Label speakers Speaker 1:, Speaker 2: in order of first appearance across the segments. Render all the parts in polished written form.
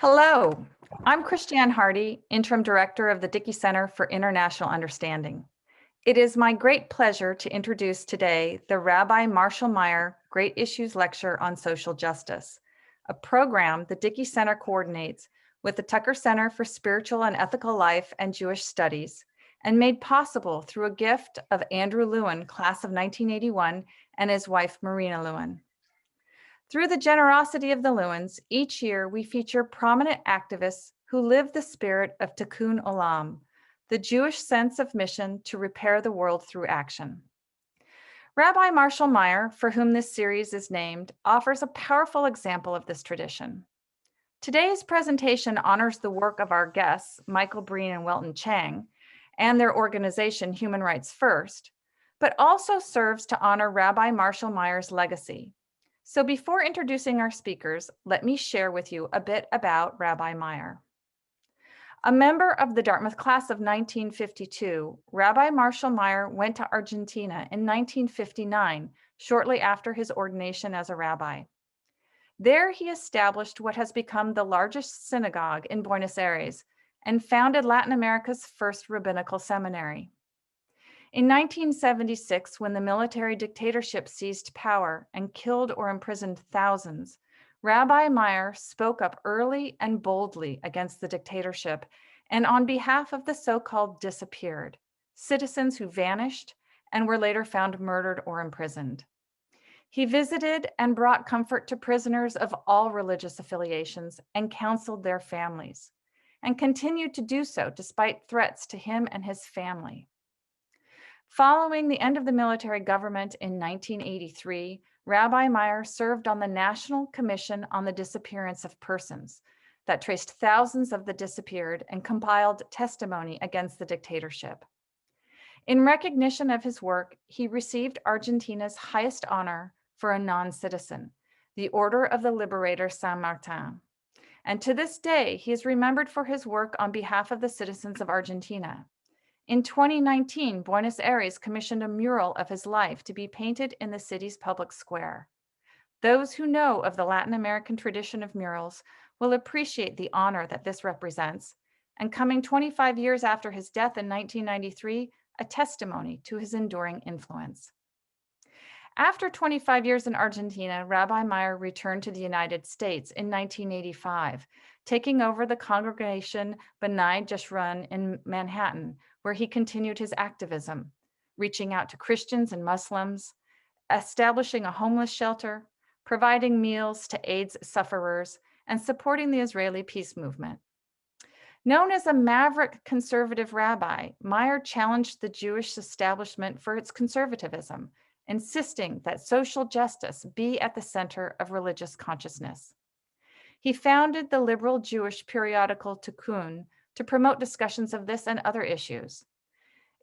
Speaker 1: Hello, I'm Christiane Hardy, Interim Director of the Dickey Center for International Understanding. It is my great pleasure to introduce today the Rabbi Marshall Meyer Great Issues Lecture on Social Justice, a program the Dickey Center coordinates with the Tucker Center for Spiritual and Ethical Life and Jewish Studies, and made possible through a gift of Andrew Lewin, class of 1981, and his wife, Marina Lewin. Through the generosity of the Lewins, each year we feature prominent activists who live the spirit of Tikkun Olam, the Jewish sense of mission to repair the world through action. Rabbi Marshall Meyer, for whom this series is named, offers a powerful example of this tradition. Today's presentation honors the work of our guests, Michael Breen and Welton Chang, and their organization, Human Rights First, but also serves to honor Rabbi Marshall Meyer's legacy. So before introducing our speakers, let me share with you a bit about Rabbi Meyer. A member of the Dartmouth class of 1952, Rabbi Marshall Meyer went to Argentina in 1959, shortly after his ordination as a rabbi. There he established what has become the largest synagogue in Buenos Aires and founded Latin America's first rabbinical seminary. In 1976, when the military dictatorship seized power and killed or imprisoned thousands, Rabbi Meyer spoke up early and boldly against the dictatorship and on behalf of the so-called disappeared, citizens who vanished and were later found murdered or imprisoned. He visited and brought comfort to prisoners of all religious affiliations and counseled their families, and continued to do so despite threats to him and his family. Following the end of the military government in 1983, Rabbi Meyer served on the National Commission on the Disappearance of Persons that traced thousands of the disappeared and compiled testimony against the dictatorship. In recognition of his work, he received Argentina's highest honor for a non-citizen, the Order of the Liberator San Martin. And to this day, he is remembered for his work on behalf of the citizens of Argentina. In 2019, Buenos Aires commissioned a mural of his life to be painted in the city's public square. Those who know of the Latin American tradition of murals will appreciate the honor that this represents, and coming 25 years after his death in 1993, a testimony to his enduring influence. After 25 years in Argentina, Rabbi Meyer returned to the United States in 1985, taking over the congregation B'nai Jeshurun in Manhattan, where he continued his activism, reaching out to Christians and Muslims, establishing a homeless shelter, providing meals to AIDS sufferers, and supporting the Israeli peace movement. Known as a maverick conservative rabbi, Meyer challenged the Jewish establishment for its conservatism, insisting that social justice be at the center of religious consciousness. He founded the liberal Jewish periodical Tikkun to promote discussions of this and other issues.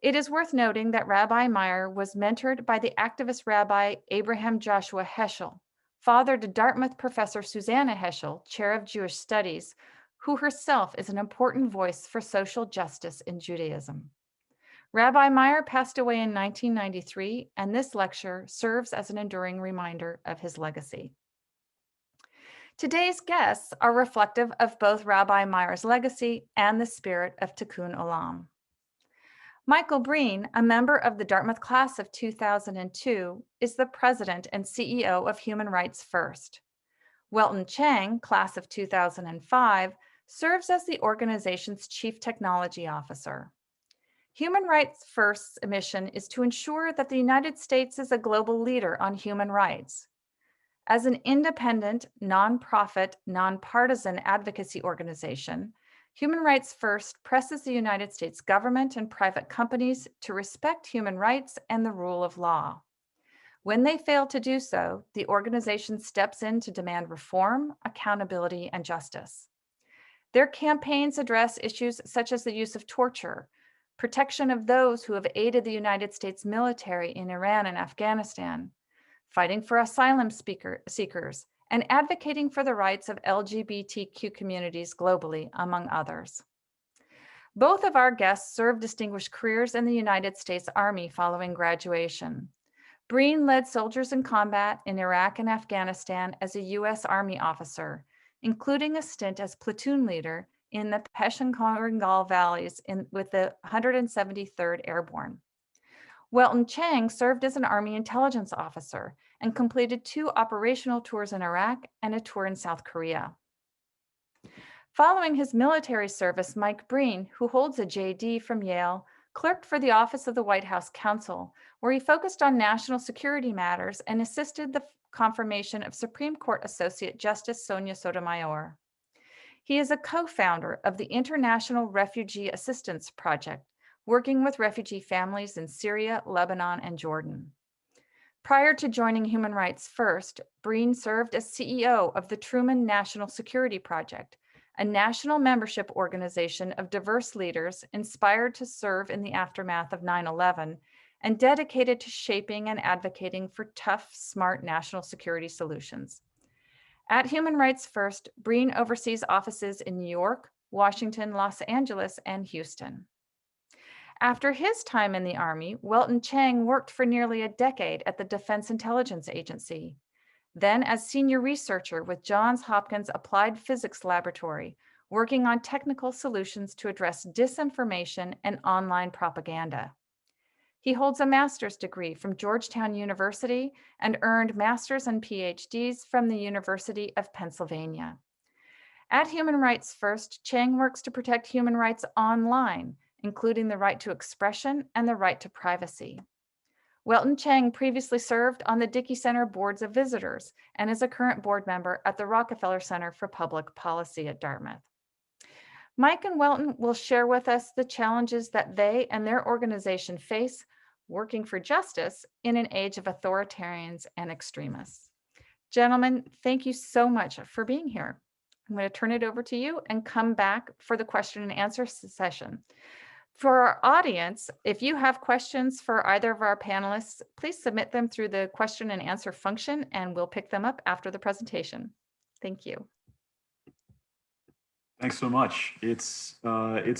Speaker 1: It is worth noting that Rabbi Meyer was mentored by the activist Rabbi Abraham Joshua Heschel, father to Dartmouth professor Susanna Heschel, chair of Jewish studies, who herself is an important voice for social justice in Judaism. Rabbi Meyer passed away in 1993, and this lecture serves as an enduring reminder of his legacy. Today's guests are reflective of both Rabbi Meyer's legacy and the spirit of Tikkun Olam. Michael Breen, a member of the Dartmouth class of 2002, is the president and CEO of Human Rights First. Welton Chang, class of 2005, serves as the organization's chief technology officer. Human Rights First's mission is to ensure that the United States is a global leader on human rights. As an independent, nonprofit, nonpartisan advocacy organization, Human Rights First presses the United States government and private companies to respect human rights and the rule of law. When they fail to do so, the organization steps in to demand reform, accountability, and justice. Their campaigns address issues such as the use of torture, protection of those who have aided the United States military in Iran and Afghanistan, fighting for asylum seekers, and advocating for the rights of LGBTQ communities globally, among others. Both of our guests served distinguished careers in the United States Army following graduation. Breen led soldiers in combat in Iraq and Afghanistan as a U.S. Army officer, including a stint as platoon leader in the Pech and Korengal Valleys with the 173rd Airborne. Welton Chang served as an Army intelligence officer and completed 2 operational tours in Iraq and a tour in South Korea. Following his military service, Mike Breen, who holds a JD from Yale, clerked for the Office of the White House Counsel, where he focused on national security matters and assisted the confirmation of Supreme Court Associate Justice Sonia Sotomayor. He is a co-founder of the International Refugee Assistance Project, working with refugee families in Syria, Lebanon, and Jordan. Prior to joining Human Rights First, Breen served as CEO of the Truman National Security Project, a national membership organization of diverse leaders inspired to serve in the aftermath of 9/11 and dedicated to shaping and advocating for tough, smart national security solutions. At Human Rights First, Breen oversees offices in New York, Washington, Los Angeles, and Houston. After his time in the Army, Welton Chang worked for nearly a decade at the Defense Intelligence Agency, then as senior researcher with Johns Hopkins Applied Physics Laboratory, working on technical solutions to address disinformation and online propaganda. He holds a master's degree from Georgetown University and earned master's and PhDs from the University of Pennsylvania. At Human Rights First, Chang works to protect human rights online, including the right to expression and the right to privacy. Welton Chang previously served on the Dickey Center Boards of Visitors and is a current board member at the Rockefeller Center for Public Policy at Dartmouth. Mike and Welton will share with us the challenges that they and their organization face working for justice in an age of authoritarians and extremists. Gentlemen, thank you so much for being here. I'm going to turn it over to you and come back for the question and answer session. For our audience, if you have questions for either of our panelists, please submit them through the question and answer function, and we'll pick them up after the presentation. Thank you.
Speaker 2: Thanks so much. It's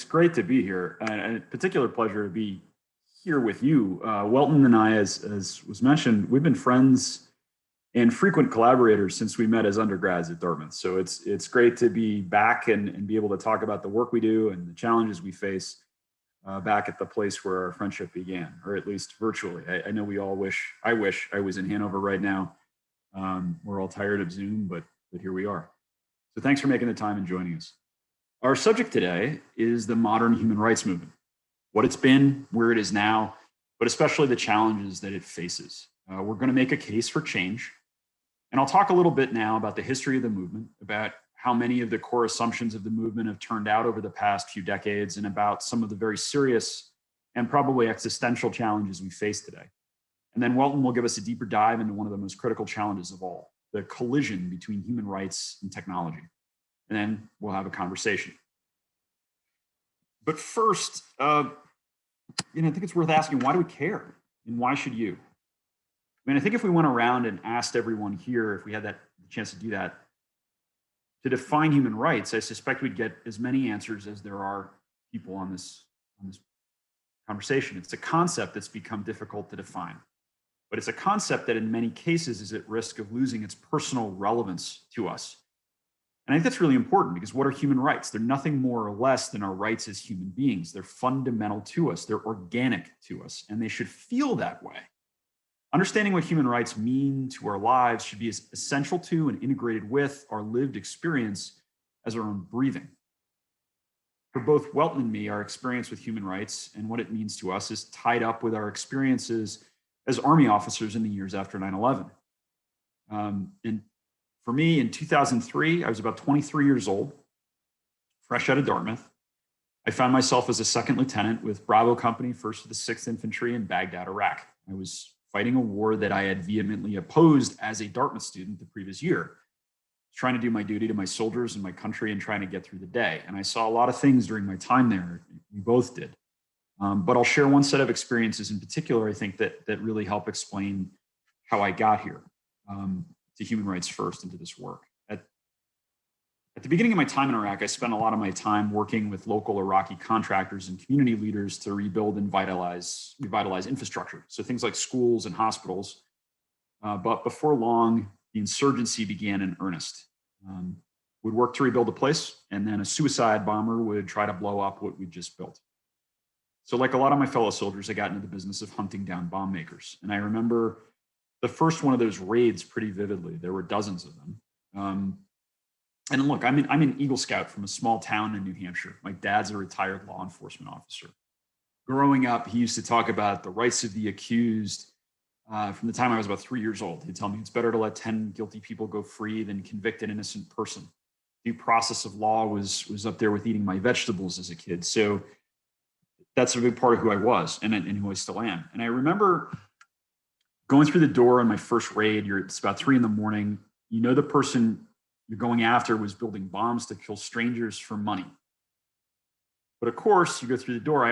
Speaker 2: great to be here, and a particular pleasure to be here with you. Welton and I, as was mentioned, we've been friends and frequent collaborators since we met as undergrads at Dartmouth. So it's great to be back and be able to talk about the work we do and the challenges we face back at the place where our friendship began, or at least virtually. I know we all wish I was in Hanover right now. We're all tired of Zoom, but here we are. So thanks for making the time and joining us. Our subject today is the modern human rights movement, what it's been, where it is now, but especially the challenges that it faces. We're going to make a case for change. And I'll talk a little bit now about the history of the movement, about how many of the core assumptions of the movement have turned out over the past few decades, and about some of the very serious and probably existential challenges we face today. And then Welton will give us a deeper dive into one of the most critical challenges of all, the collision between human rights and technology. And then we'll have a conversation. But first, I think it's worth asking, why do we care? And why should you? I think if we went around and asked everyone here, if we had that chance to do that, to define human rights, I suspect we'd get as many answers as there are people on this conversation. It's a concept that's become difficult to define, but it's a concept that in many cases is at risk of losing its personal relevance to us. And I think that's really important, because what are human rights? They're nothing more or less than our rights as human beings. They're fundamental to us. They're organic to us, and they should feel that way. Understanding what human rights mean to our lives should be as essential to and integrated with our lived experience as our own breathing. For both Welton and me, our experience with human rights and what it means to us is tied up with our experiences as Army officers in the years after 9/11. And for me, in 2003, I was about 23 years old, fresh out of Dartmouth. I found myself as a second lieutenant with Bravo Company, 1st of the 6th Infantry in Baghdad, Iraq. I was fighting a war that I had vehemently opposed as a Dartmouth student the previous year, trying to do my duty to my soldiers and my country and trying to get through the day. And I saw a lot of things during my time there. We both did. But I'll share one set of experiences in particular, I think, that really help explain how I got here. To Human Rights First and to this work. At the beginning of my time in Iraq, I spent a lot of my time working with local Iraqi contractors and community leaders to rebuild and revitalize infrastructure. So things like schools and hospitals. But before long, the insurgency began in earnest. would work to rebuild the place, and then a suicide bomber would try to blow up what we'd just built. So like a lot of my fellow soldiers, I got into the business of hunting down bomb makers. And I remember the first one of those raids pretty vividly. There were dozens of them. And look, I'm an Eagle Scout from a small town in New Hampshire. My dad's a retired law enforcement officer. Growing up, he used to talk about the rights of the accused from the time I was about 3 years old. He'd tell me it's better to let 10 guilty people go free than convict an innocent person. Due process of law was up there with eating my vegetables as a kid. So that's a big part of who I was and who I still am. And I remember going through the door on my first raid. It's about 3 a.m. You know the person you're going after was building bombs to kill strangers for money. But of course, you go through the door.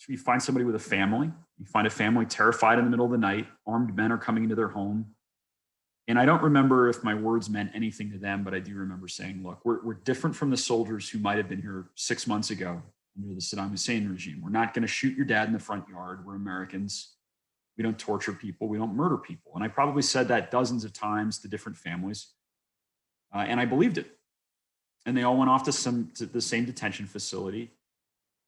Speaker 2: You find somebody with a family. You find a family terrified in the middle of the night. Armed men are coming into their home. And I don't remember if my words meant anything to them, but I do remember saying, look, we're different from the soldiers who might have been here 6 months ago under the Saddam Hussein regime. We're not going to shoot your dad in the front yard. We're Americans. We don't torture people. We don't murder people. And I probably said that dozens of times to different families. And I believed it. And they all went off to the same detention facility.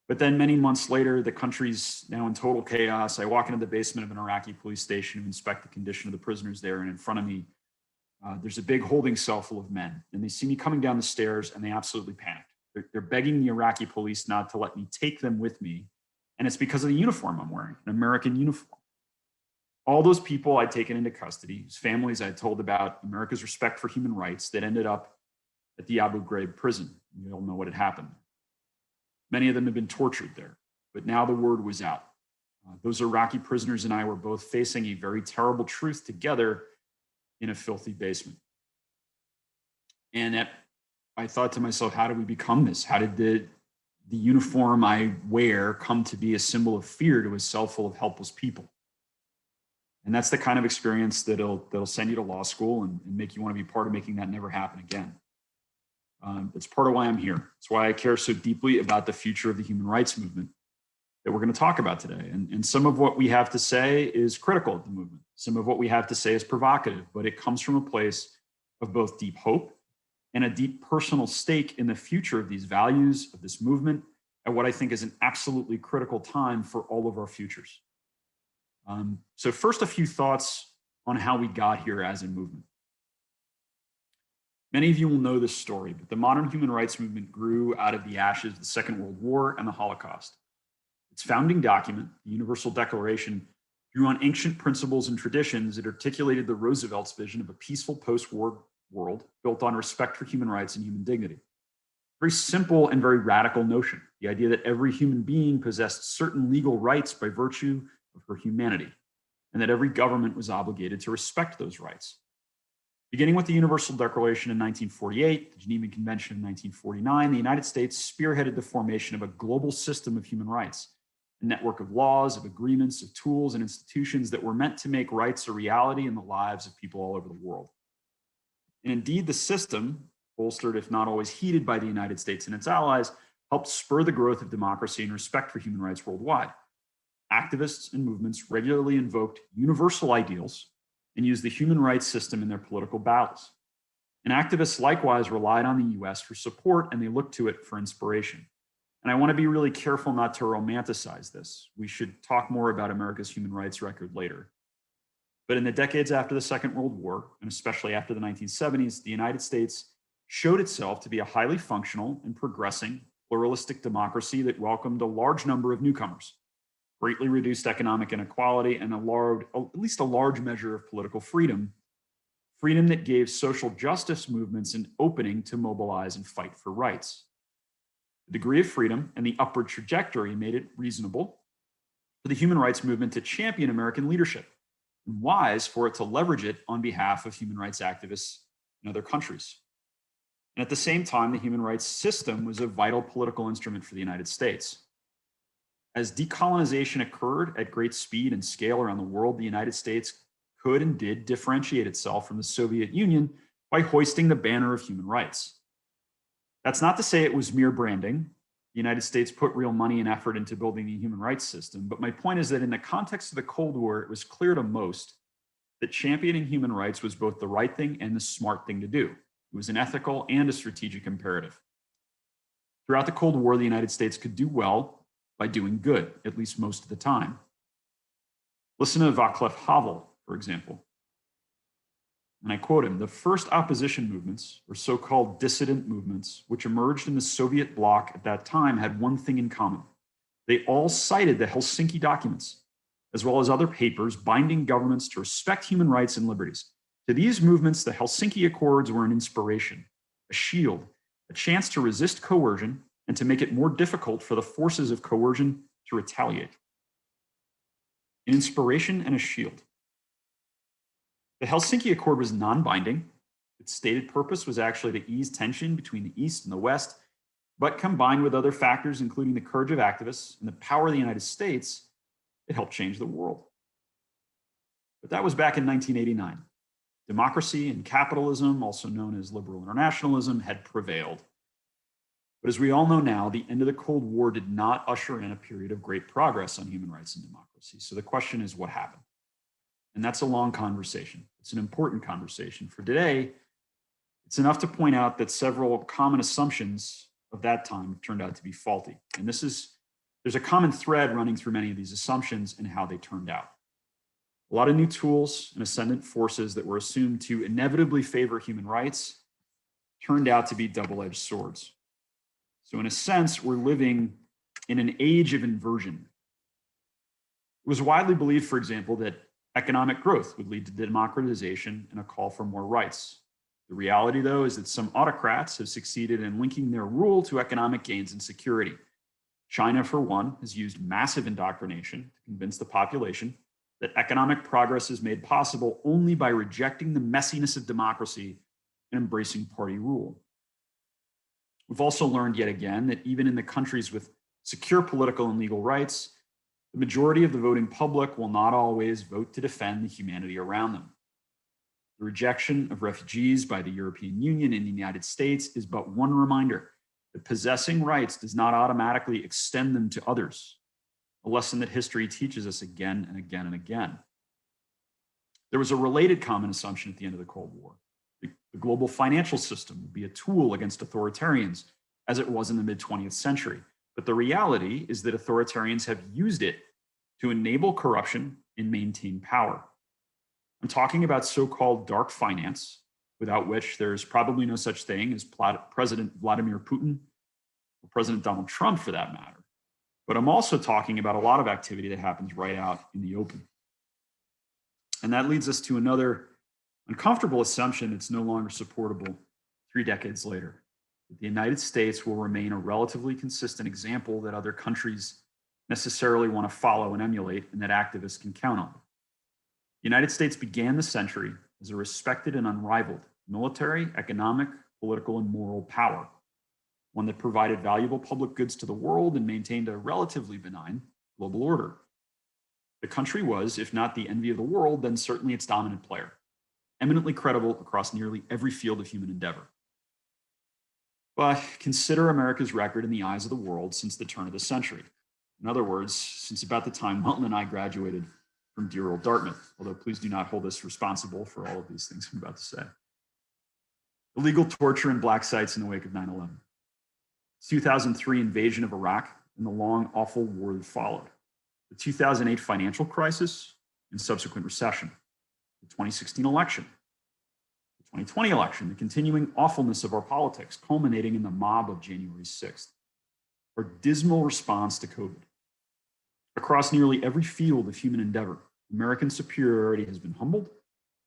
Speaker 2: But then many months later, the country's now in total chaos. I walk into the basement of an Iraqi police station to inspect the condition of the prisoners there. And in front of me, there's a big holding cell full of men. And they see me coming down the stairs and they absolutely panicked. They're begging the Iraqi police not to let me take them with me. And it's because of the uniform I'm wearing, an American uniform. All those people I'd taken into custody, whose families I'd told about America's respect for human rights, that ended up at the Abu Ghraib prison. You all know what had happened. Many of them had been tortured there, but now the word was out. Those Iraqi prisoners and I were both facing a very terrible truth together in a filthy basement. And I thought to myself, how did we become this? How did the uniform I wear come to be a symbol of fear to a cell full of helpless people? And that's the kind of experience that'll send you to law school and make you want to be part of making that never happen again. It's part of why I'm here. It's why I care so deeply about the future of the human rights movement that we're going to talk about today. And some of what we have to say is critical of the movement. Some of what we have to say is provocative, but it comes from a place of both deep hope and a deep personal stake in the future of these values, of this movement, at what I think is an absolutely critical time for all of our futures. So first, a few thoughts on how we got here as a movement. Many of you will know this story, but the modern human rights movement grew out of the ashes of the Second World War and the Holocaust. Its founding document, the Universal Declaration, drew on ancient principles and traditions that articulated the Roosevelt's vision of a peaceful post-war world built on respect for human rights and human dignity. Very simple and very radical notion, the idea that every human being possessed certain legal rights by virtue of her humanity, and that every government was obligated to respect those rights. Beginning with the Universal Declaration in 1948, the Geneva Convention in 1949, the United States spearheaded the formation of a global system of human rights, a network of laws, of agreements, of tools, and institutions that were meant to make rights a reality in the lives of people all over the world. And indeed, the system, bolstered if not always heeded by the United States and its allies, helped spur the growth of democracy and respect for human rights worldwide. Activists and movements regularly invoked universal ideals and used the human rights system in their political battles. And activists likewise relied on the US for support, and they looked to it for inspiration. And I want to be really careful not to romanticize this. We should talk more about America's human rights record later. But in the decades after the Second World War, and especially after the 1970s, the United States showed itself to be a highly functional and progressing pluralistic democracy that welcomed a large number of newcomers, greatly reduced economic inequality, and at least a large measure of political freedom that gave social justice movements an opening to mobilize and fight for rights. The degree of freedom and the upward trajectory made it reasonable for the human rights movement to champion American leadership, and wise for it to leverage it on behalf of human rights activists in other countries. And at the same time, the human rights system was a vital political instrument for the United States. As decolonization occurred at great speed and scale around the world, the United States could and did differentiate itself from the Soviet Union by hoisting the banner of human rights. That's not to say it was mere branding. The United States put real money and effort into building the human rights system. But my point is that in the context of the Cold War, it was clear to most that championing human rights was both the right thing and the smart thing to do. It It was an ethical and a strategic imperative. Throughout the Cold War, the United States could do well by doing good, at least most of the time. Listen to Václav Havel, for example. And I quote him, "The first opposition movements, or so-called dissident movements, which emerged in the Soviet bloc at that time had one thing in common. They all cited the Helsinki documents, as well as other papers binding governments to respect human rights and liberties. To these movements, the Helsinki Accords were an inspiration, a shield, a chance to resist coercion and to make it more difficult for the forces of coercion to retaliate. An inspiration and a shield." The Helsinki Accord was non-binding. Its stated purpose was actually to ease tension between the East and the West, but combined with other factors, including the courage of activists and the power of the United States, it helped change the world. But that was back in 1989. Democracy and capitalism, also known as liberal internationalism, had prevailed. But as we all know now, the end of the Cold War did not usher in a period of great progress on human rights and democracy. So the question is, what happened? And that's a long conversation. It's an important conversation. For today, it's enough to point out that several common assumptions of that time turned out to be faulty. And there's a common thread running through many of these assumptions and how they turned out. A lot of new tools and ascendant forces that were assumed to inevitably favor human rights turned out to be double-edged swords. So in a sense, we're living in an age of inversion. It was widely believed, for example, that economic growth would lead to democratization and a call for more rights. The reality, though, is that some autocrats have succeeded in linking their rule to economic gains and security. China, for one, has used massive indoctrination to convince the population that economic progress is made possible only by rejecting the messiness of democracy and embracing party rule. We've also learned yet again that even in the countries with secure political and legal rights, the majority of the voting public will not always vote to defend the humanity around them. The rejection of refugees by the European Union and the United States is but one reminder that possessing rights does not automatically extend them to others, a lesson that history teaches us again and again and again. There was a related common assumption at the end of the Cold War. The global financial system would be a tool against authoritarians, as it was in the mid-20th century. But the reality is that authoritarians have used it to enable corruption and maintain power. I'm talking about so-called dark finance, without which there's probably no such thing as President Vladimir Putin or President Donald Trump, for that matter. But I'm also talking about a lot of activity that happens right out in the open. And that leads us to another uncomfortable assumption that's no longer supportable 3 decades later. That the United States will remain a relatively consistent example that other countries necessarily want to follow and emulate, and that activists can count on. The United States began the century as a respected and unrivaled military, economic, political, and moral power, one that provided valuable public goods to the world and maintained a relatively benign global order. The country was, if not the envy of the world, then certainly its dominant player, eminently credible across nearly every field of human endeavor. But consider America's record in the eyes of the world since the turn of the century. In other words, since about the time Welton and I graduated from dear old Dartmouth, although please do not hold us responsible for all of these things I'm about to say. Illegal torture and black sites in the wake of 9/11. 2003 invasion of Iraq and the long, awful war that followed. The 2008 financial crisis and subsequent recession. The 2016 election. 2020 election, the continuing awfulness of our politics, culminating in the mob of January 6th, our dismal response to COVID. Across nearly every field of human endeavor, American superiority has been humbled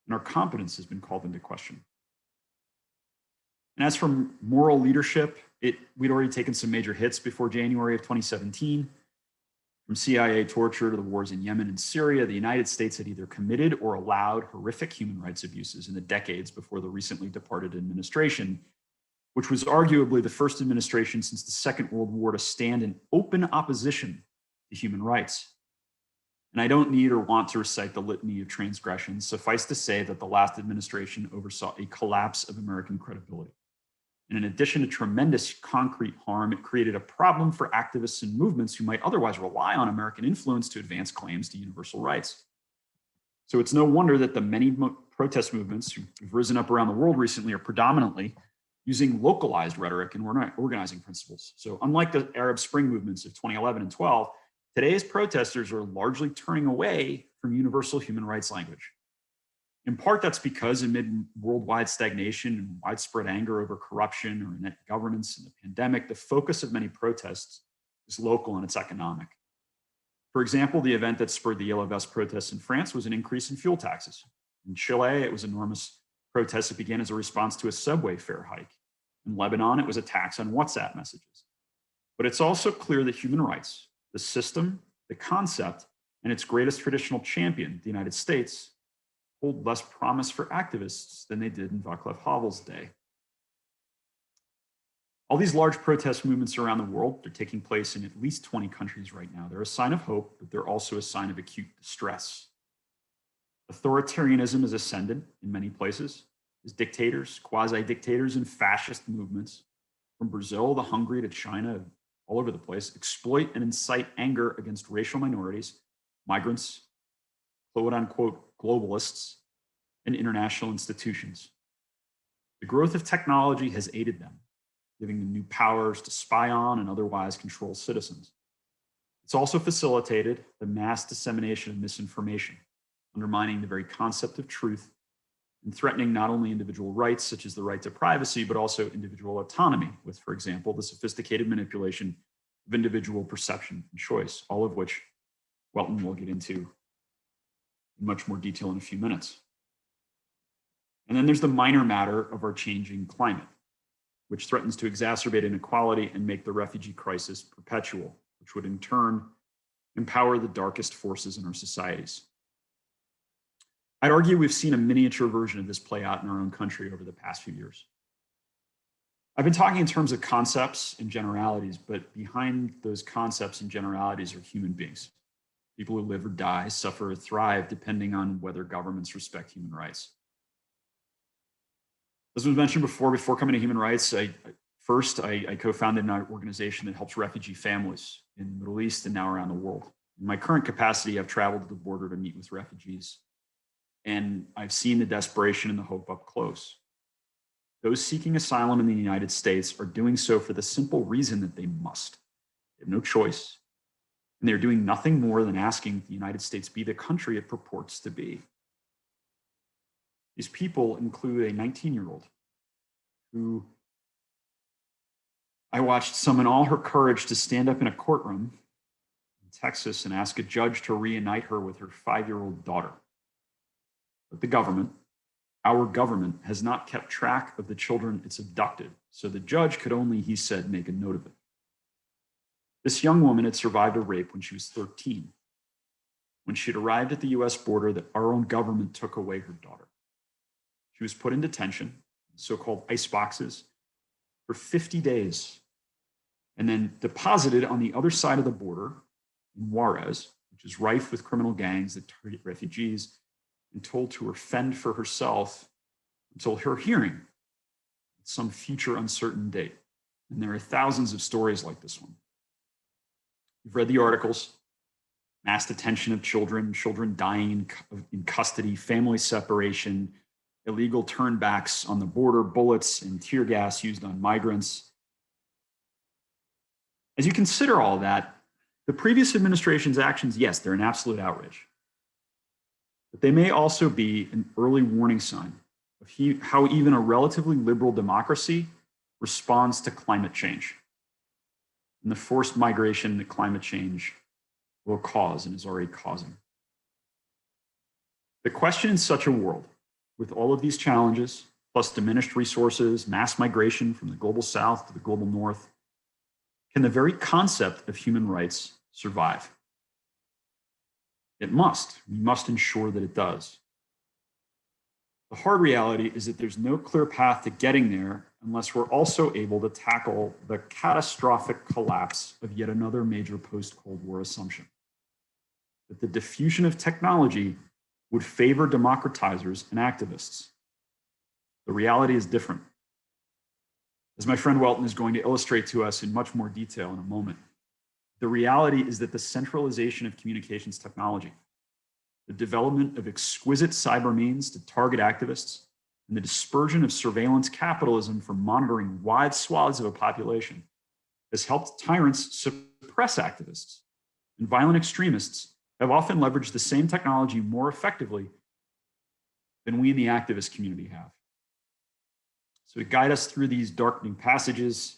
Speaker 2: and our competence has been called into question. And as for moral leadership, we'd already taken some major hits before January of 2017. From CIA torture to the wars in Yemen and Syria, the United States had either committed or allowed horrific human rights abuses in the decades before the recently departed administration, which was arguably the first administration since the Second World War to stand in open opposition to human rights. And I don't need or want to recite the litany of transgressions. Suffice to say that the last administration oversaw a collapse of American credibility. And in addition to tremendous concrete harm, it created a problem for activists and movements who might otherwise rely on American influence to advance claims to universal rights. So it's no wonder that the many protest movements who've risen up around the world recently are predominantly using localized rhetoric and organizing principles. So unlike the Arab Spring movements of 2011 and 12, today's protesters are largely turning away from universal human rights language. In part, that's because amid worldwide stagnation and widespread anger over corruption or inept governance and the pandemic, the focus of many protests is local and it's economic. For example, the event that spurred the Yellow Vest protests in France was an increase in fuel taxes. In Chile, it was enormous protests that began as a response to a subway fare hike. In Lebanon, it was a tax on WhatsApp messages. But it's also clear that human rights, the system, the concept, and its greatest traditional champion, the United States, hold less promise for activists than they did in Václav Havel's day. All these large protest movements around the world, they're taking place in at least 20 countries right now. They're a sign of hope, but they're also a sign of acute distress. Authoritarianism is ascendant in many places as dictators, quasi-dictators, and fascist movements from Brazil to Hungary to China, all over the place, exploit and incite anger against racial minorities, migrants, quote-unquote globalists, and international institutions. The growth of technology has aided them, giving them new powers to spy on and otherwise control citizens. It's also facilitated the mass dissemination of misinformation, undermining the very concept of truth and threatening not only individual rights, such as the right to privacy, but also individual autonomy with, for example, the sophisticated manipulation of individual perception and choice, all of which Welton will get into in much more detail in a few minutes. And then there's the minor matter of our changing climate, which threatens to exacerbate inequality and make the refugee crisis perpetual, which would in turn empower the darkest forces in our societies. I'd argue we've seen a miniature version of this play out in our own country over the past few years. I've been talking in terms of concepts and generalities, but behind those concepts and generalities are human beings, people who live or die, suffer or thrive, depending on whether governments respect human rights. As was mentioned before coming to human rights, I co-founded an organization that helps refugee families in the Middle East and now around the world. In my current capacity, I've traveled to the border to meet with refugees, and I've seen the desperation and the hope up close. Those seeking asylum in the United States are doing so for the simple reason that they must. They have no choice, and they're doing nothing more than asking the United States be the country it purports to be. These people include a 19-year-old who I watched summon all her courage to stand up in a courtroom in Texas and ask a judge to reunite her with her 5-year-old daughter. But the government, our government, has not kept track of the children it's abducted, so the judge could only, he said, make a note of it. This young woman had survived a rape when she was 13. When she had arrived at the US border, that our own government took away her daughter. She was put in detention, so-called ice boxes, for 50 days, and then deposited on the other side of the border in Juarez, which is rife with criminal gangs that target refugees, and told to fend for herself until her hearing at some future uncertain date. And there are thousands of stories like this one. You've read the articles, mass detention of children, children dying in custody, family separation, illegal turnbacks on the border, bullets and tear gas used on migrants. As you consider all that, the previous administration's actions, yes, they're an absolute outrage. But they may also be an early warning sign of how even a relatively liberal democracy responds to climate change and the forced migration that climate change will cause and is already causing. The question in such a world, with all of these challenges, plus diminished resources, mass migration from the global south to the global north, can the very concept of human rights survive? It must. We must ensure that it does. The hard reality is that there's no clear path to getting there unless we're also able to tackle the catastrophic collapse of yet another major post-Cold War assumption, that the diffusion of technology would favor democratizers and activists. The reality is different. As my friend Welton is going to illustrate to us in much more detail in a moment, the reality is that the centralization of communications technology, the development of exquisite cyber means to target activists, and the dispersion of surveillance capitalism for monitoring wide swaths of a population has helped tyrants suppress activists. And violent extremists have often leveraged the same technology more effectively than we in the activist community have. So to guide us through these darkening passages,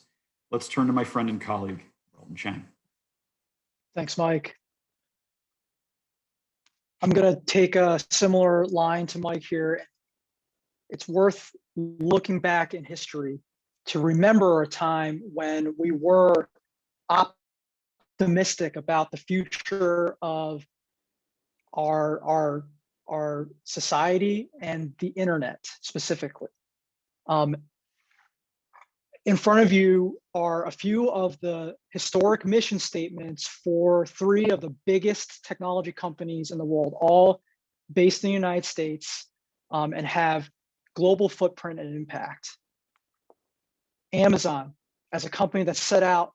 Speaker 2: let's turn to my friend and colleague, Welton Chang.
Speaker 3: Thanks, Mike. I'm going to take a similar line to Mike here. It's worth looking back in history to remember a time when we were optimistic about the future of our society and the internet specifically. In front of you are a few of the historic mission statements for three of the biggest technology companies in the world, all based in the United States, and have global footprint and impact. Amazon, as a company that set out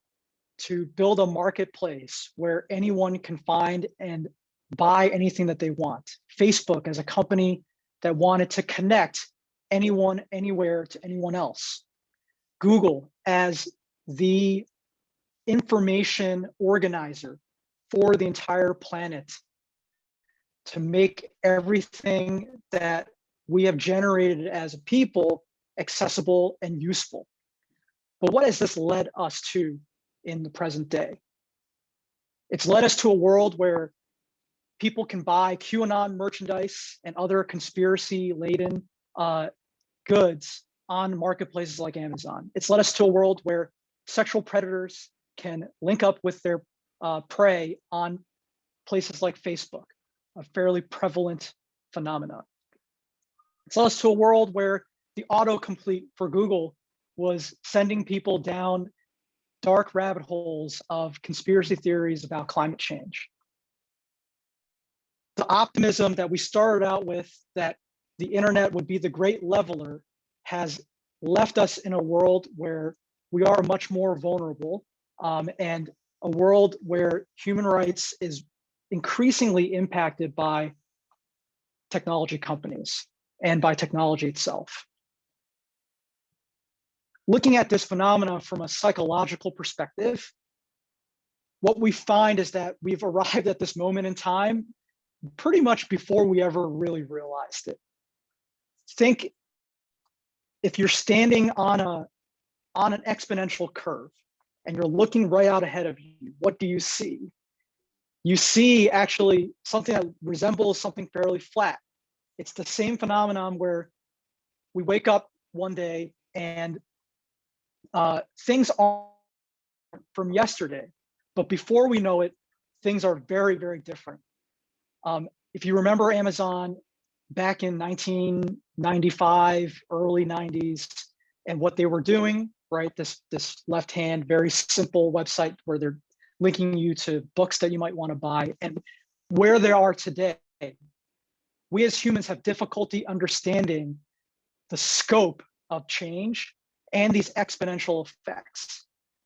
Speaker 3: to build a marketplace where anyone can find and buy anything that they want. Facebook, as a company that wanted to connect anyone, anywhere to anyone else. Google, as the information organizer for the entire planet to make everything that we have generated as a people accessible and useful. But what has this led us to in the present day? It's led us to a world where people can buy QAnon merchandise and other conspiracy-laden goods on marketplaces like Amazon. It's led us to a world where sexual predators can link up with their prey on places like Facebook, a fairly prevalent phenomenon. It's led us to a world where the autocomplete for Google was sending people down dark rabbit holes of conspiracy theories about climate change. The optimism that we started out with, that the internet would be the great leveler, has left us in a world where we are much more vulnerable, and a world where human rights is increasingly impacted by technology companies and by technology itself. Looking at this phenomenon from a psychological perspective, what we find is that we've arrived at this moment in time pretty much before we ever really realized it. Think if you're standing on an exponential curve and you're looking right out ahead of you, what do you see? You see actually something that resembles something fairly flat. It's the same phenomenon where we wake up one day and things are from yesterday, but before we know it, things are very, very different. If you remember Amazon back in 1995, early 90s, and what they were doing, right? This left-hand, very simple website where they're linking you to books that you might want to buy, and where they are today. We as humans have difficulty understanding the scope of change and these exponential effects.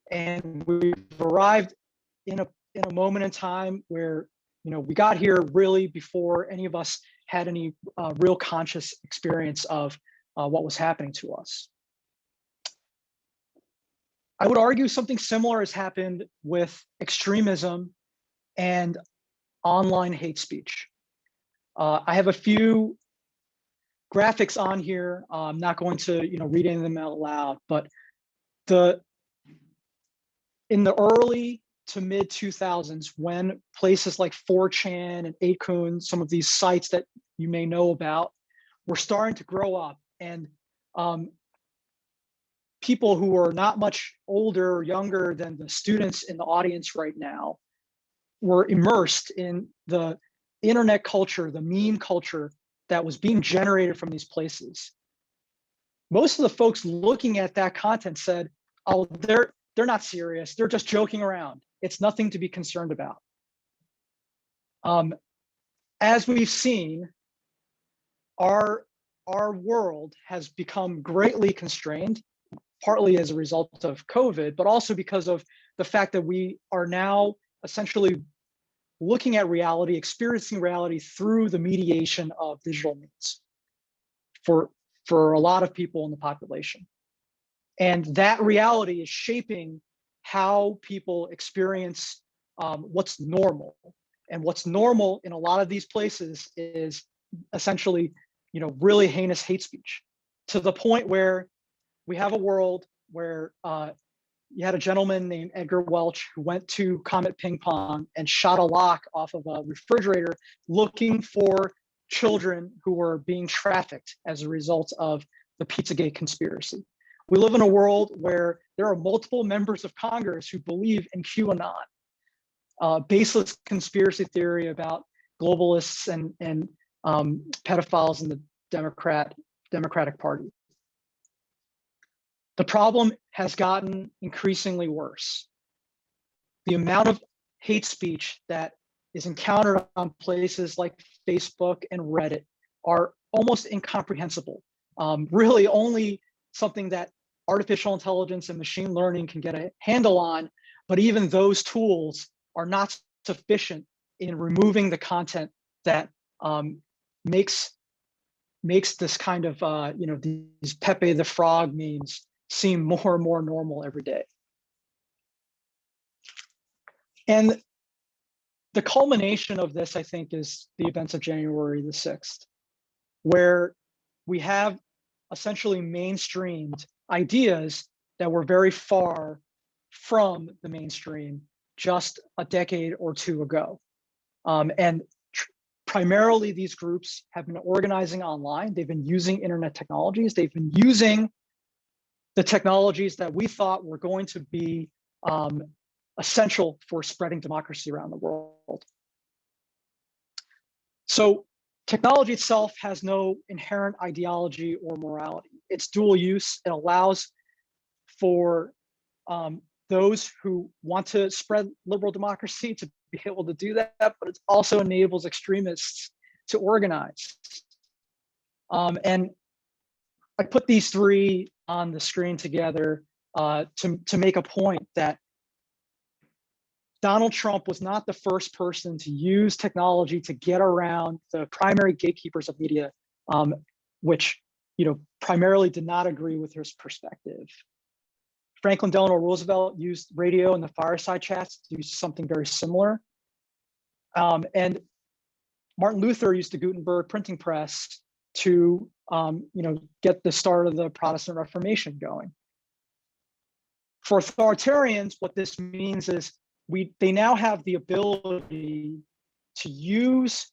Speaker 3: And we've arrived in a moment in time where, you know, we got here really before any of us had any real conscious experience of what was happening to us. I would argue something similar has happened with extremism and online hate speech. I have a few graphics on here. I'm not going to, read any of them out loud, but in the early to mid 2000s, when places like 4chan and 8kun, some of these sites that you may know about, were starting to grow up, and people who are not much older or younger than the students in the audience right now were immersed in the internet culture, the meme culture that was being generated from these places. Most of the folks looking at that content said, oh, they're not serious. They're just joking around. It's nothing to be concerned about. As we've seen, our world has become greatly constrained, partly as a result of COVID, but also because of the fact that we are now essentially looking at reality, experiencing reality through the mediation of digital means for a lot of people in the population. And that reality is shaping how people experience what's normal. And what's normal in a lot of these places is essentially, really heinous hate speech, to the point where we have a world where you had a gentleman named Edgar Welch who went to Comet Ping Pong and shot a lock off of a refrigerator looking for children who were being trafficked as a result of the Pizzagate conspiracy. We live in a world where there are multiple members of Congress who believe in QAnon, baseless conspiracy theory about globalists and pedophiles in the Democratic Party. The problem has gotten increasingly worse. The amount of hate speech that is encountered on places like Facebook and Reddit are almost incomprehensible. Really only something that artificial intelligence and machine learning can get a handle on, but even those tools are not sufficient in removing the content that makes this kind of, these Pepe the Frog memes seem more and more normal every day. And the culmination of this, I think, is the events of January the 6th, where we have essentially mainstreamed ideas that were very far from the mainstream just a decade or two ago. And primarily these groups have been organizing online. They've been using internet technologies. They've been using the technologies that we thought were going to be essential for spreading democracy around the world. So technology itself has no inherent ideology or morality. It's dual use. It allows for those who want to spread liberal democracy to be able to do that, but it also enables extremists to organize. And I put these three on the screen together to make a point that Donald Trump was not the first person to use technology to get around the primary gatekeepers of media, which primarily did not agree with his perspective. Franklin Delano Roosevelt used radio and the fireside chats to do something very similar. And Martin Luther used the Gutenberg printing press to get the start of the Protestant Reformation going. For authoritarians, what this means is they now have the ability to use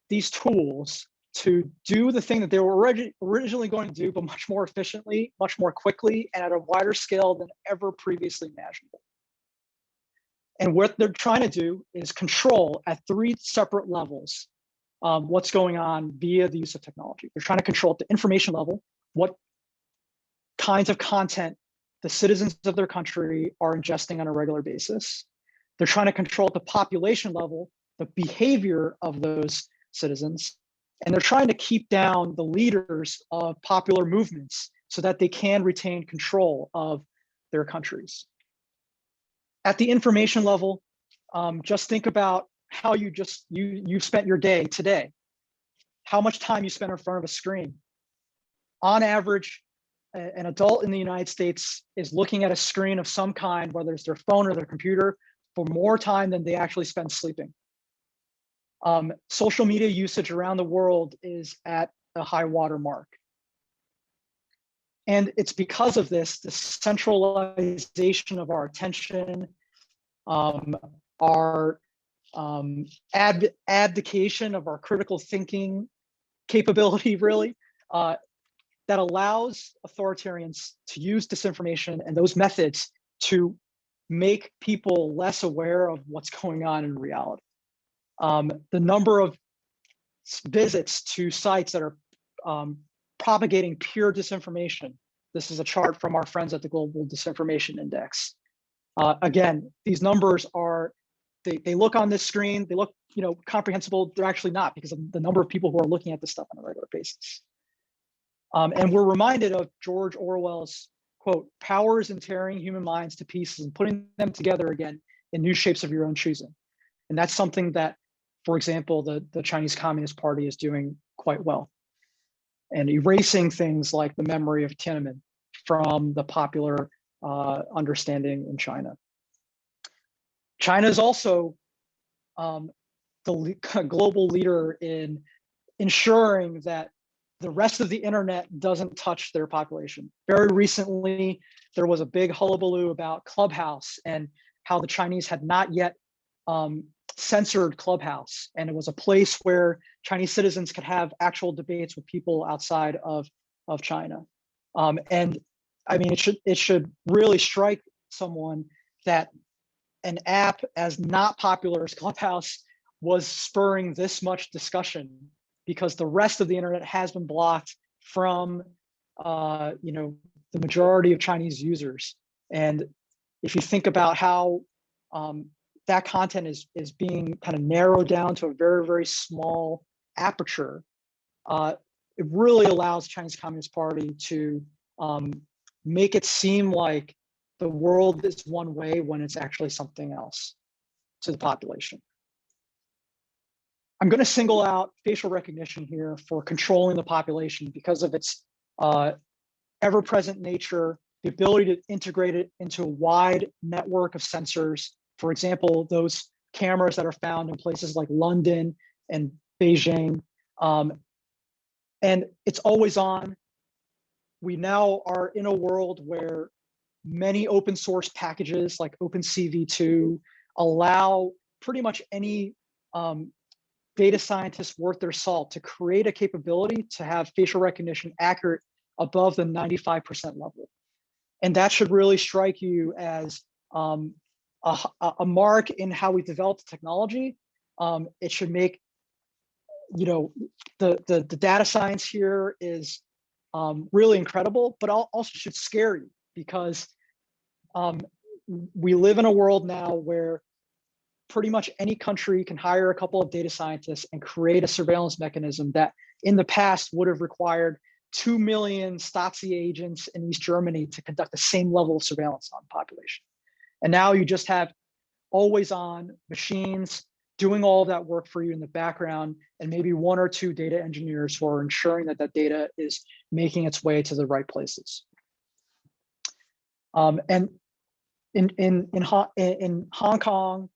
Speaker 3: these tools to do the thing that they were originally going to do, but much more efficiently, much more quickly, and at a wider scale than ever previously imaginable. And what they're trying to do is control at three separate levels what's going on via the use of technology. They're trying to control at the information level what kinds of content the citizens of their country are ingesting on a regular basis. They're trying to control at the population level the behavior of those citizens. And they're trying to keep down the leaders of popular movements so that they can retain control of their countries. At the information level, just think about how you spent your day today, how much time you spent in front of a screen. On average, an adult in the United States is looking at a screen of some kind, whether it's their phone or their computer, for more time than they actually spend sleeping. Social media usage around the world is at a high water mark. And it's because of this centralization of our attention, our abdication of our critical thinking capability, really, that allows authoritarians to use disinformation and those methods to make people less aware of what's going on in reality. The number of visits to sites that are propagating pure disinformation. This is a chart from our friends at the Global Disinformation Index. Again, these numbers are, they look on this screen, they look comprehensible. They're actually not, because of the number of people who are looking at this stuff on a regular basis. And we're reminded of George Orwell's quote, "Power is in tearing human minds to pieces and putting them together again in new shapes of your own choosing." And that's something that, for example, the Chinese Communist Party is doing quite well, and erasing things like the memory of Tiananmen from the popular understanding in China. China is also the global leader in ensuring that the rest of the internet doesn't touch their population. Very recently, there was a big hullabaloo about Clubhouse and how the Chinese had not yet censored Clubhouse. And it was a place where Chinese citizens could have actual debates with people outside of China. And I mean, it should really strike someone that an app as not popular as Clubhouse was spurring this much discussion, because the rest of the internet has been blocked from the majority of Chinese users. And if you think about how that content is being kind of narrowed down to a very, very small aperture, it really allows the Chinese Communist Party to make it seem like the world is one way when it's actually something else to the population. I'm going to single out facial recognition here for controlling the population because of its ever-present nature, the ability to integrate it into a wide network of sensors. For example, those cameras that are found in places like London and Beijing. And it's always on. We now are in a world where many open source packages like OpenCV2 allow pretty much any data scientist worth their salt to create a capability to have facial recognition accurate above the 95% level. And that should really strike you as a mark in how we develop the technology. It should make, the data science here is really incredible, but also should scare you, because we live in a world now where pretty much any country can hire a couple of data scientists and create a surveillance mechanism that in the past would have required 2 million Stasi agents in East Germany to conduct the same level of surveillance on the population. And now you just have always on machines doing all of that work for you in the background, and maybe 1 or 2 data engineers who are ensuring that that data is making its way to the right places. And in Hong Kong,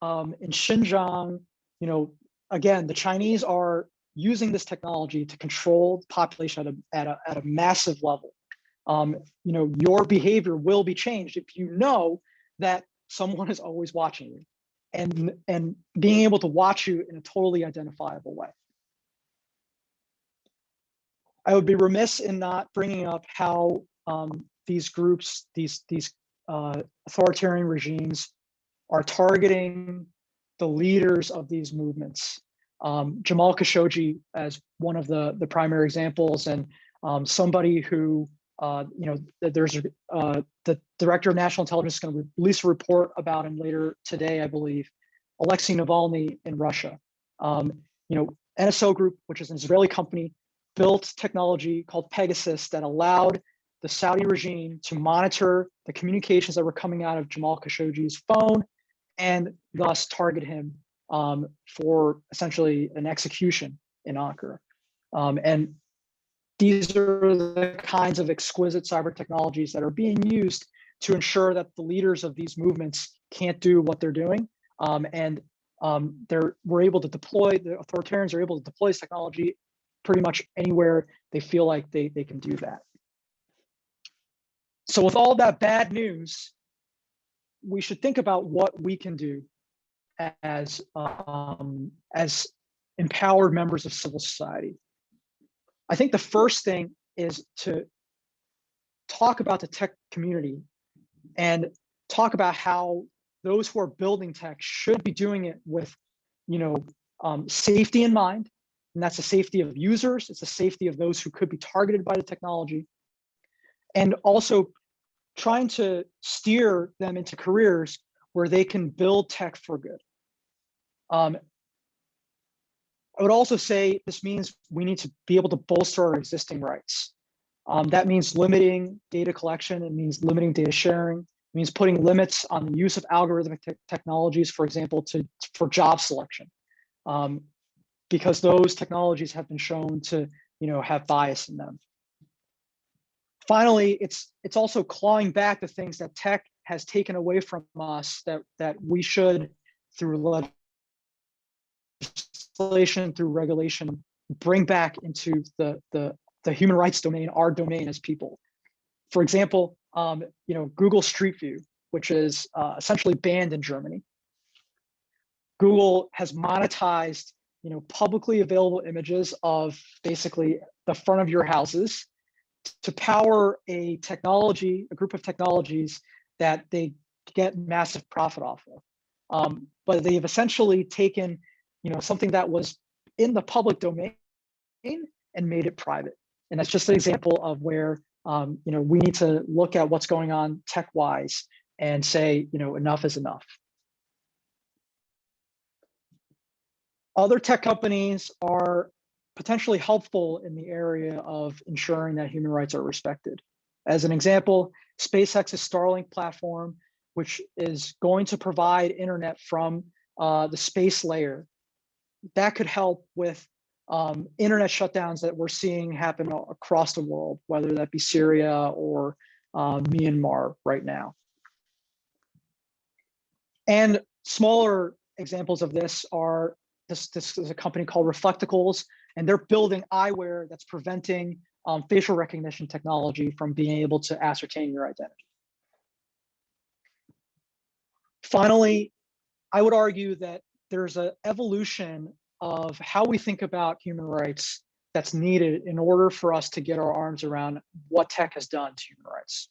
Speaker 3: in Xinjiang, again, the Chinese are using this technology to control the population at a massive level. Your behavior will be changed if you know that someone is always watching you, and being able to watch you in a totally identifiable way. I would be remiss in not bringing up how these groups, these authoritarian regimes, are targeting the leaders of these movements. Jamal Khashoggi as one of the primary examples, and somebody who, there's the director of national intelligence is going to release a report about him later today, I believe, Alexei Navalny in Russia. NSO Group, which is an Israeli company, built technology called Pegasus that allowed the Saudi regime to monitor the communications that were coming out of Jamal Khashoggi's phone, and thus target him for essentially an execution in Ankara. And these are the kinds of exquisite cyber technologies that are being used to ensure that the leaders of these movements can't do what they're doing. We're able to deploy, the authoritarians are able to deploy this technology pretty much anywhere they feel like they can do that. So with all that bad news, we should think about what we can do as empowered members of civil society. I think the first thing is to talk about the tech community and talk about how those who are building tech should be doing it with, safety in mind. And that's the safety of users. It's the safety of those who could be targeted by the technology. And also trying to steer them into careers where they can build tech for good. I would also say this means we need to be able to bolster our existing rights. That means limiting data collection. It means limiting data sharing. It means putting limits on the use of algorithmic technologies, for example, for job selection, because those technologies have been shown to, have bias in them. Finally, it's also clawing back the things that tech has taken away from us that we should, through legislation, through regulation, bring back into the human rights domain, our domain as people. For example, Google Street View, which is essentially banned in Germany. Google has monetized, publicly available images of basically the front of your houses to power a group of technologies that they get massive profit off of. But they've essentially taken, something that was in the public domain and made it private. And that's just an example of where, we need to look at what's going on tech-wise and say, enough is enough. Other tech companies are potentially helpful in the area of ensuring that human rights are respected. As an example, SpaceX's Starlink platform, which is going to provide internet from the space layer, that could help with internet shutdowns that we're seeing happen across the world, whether that be Syria or Myanmar right now. And smaller examples of this are, this is a company called Reflecticles, and they're building eyewear that's preventing facial recognition technology from being able to ascertain your identity. Finally, I would argue that there's an evolution of how we think about human rights that's needed in order for us to get our arms around what tech has done to human rights.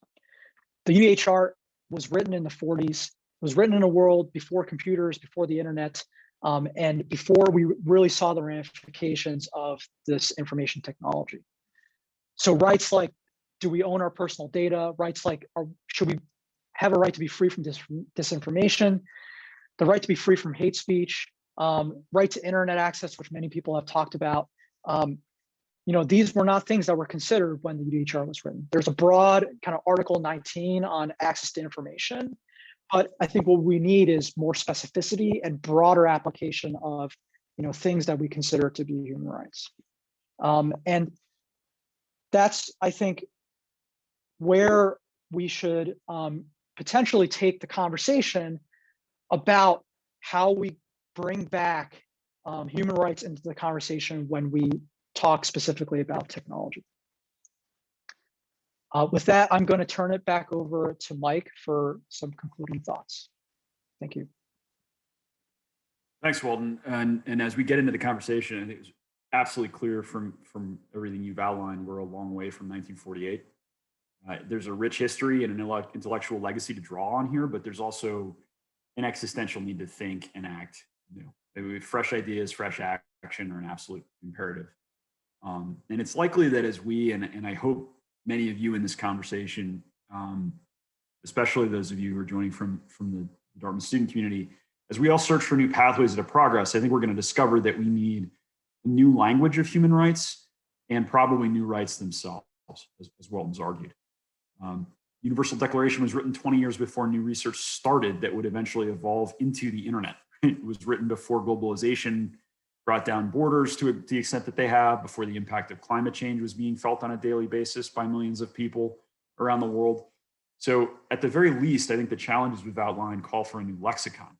Speaker 3: The UDHR was written in the 40s, was written in a world before computers, before the internet, and before we really saw the ramifications of this information technology. So rights like, do we own our personal data? Rights like, should we have a right to be free from disinformation? The right to be free from hate speech, right to internet access, which many people have talked about. These were not things that were considered when the UDHR was written. There's a broad kind of Article 19 on access to information, but I think what we need is more specificity and broader application of, things that we consider to be human rights. And that's, I think, where we should potentially take the conversation about how we bring back human rights into the conversation when we talk specifically about technology. With that, I'm going to turn it back over to Mike for some concluding thoughts. Thank you.
Speaker 2: Thanks, Welton. And as we get into the conversation, I think it's absolutely clear from everything you've outlined, we're a long way from 1948. There's a rich history and an intellectual legacy to draw on here, but there's also an existential need to think and act. Fresh ideas, fresh action are an absolute imperative. And it's likely that as we, and I hope many of you in this conversation, especially those of you who are joining from the Dartmouth student community, as we all search for new pathways to progress, I think we're going to discover that we need a new language of human rights and probably new rights themselves, as Welton's argued. Universal Declaration was written 20 years before new research started that would eventually evolve into the internet. It was written before globalization brought down borders to the extent that they have, before the impact of climate change was being felt on a daily basis by millions of people around the world. So at the very least, I think the challenges we've outlined call for a new lexicon.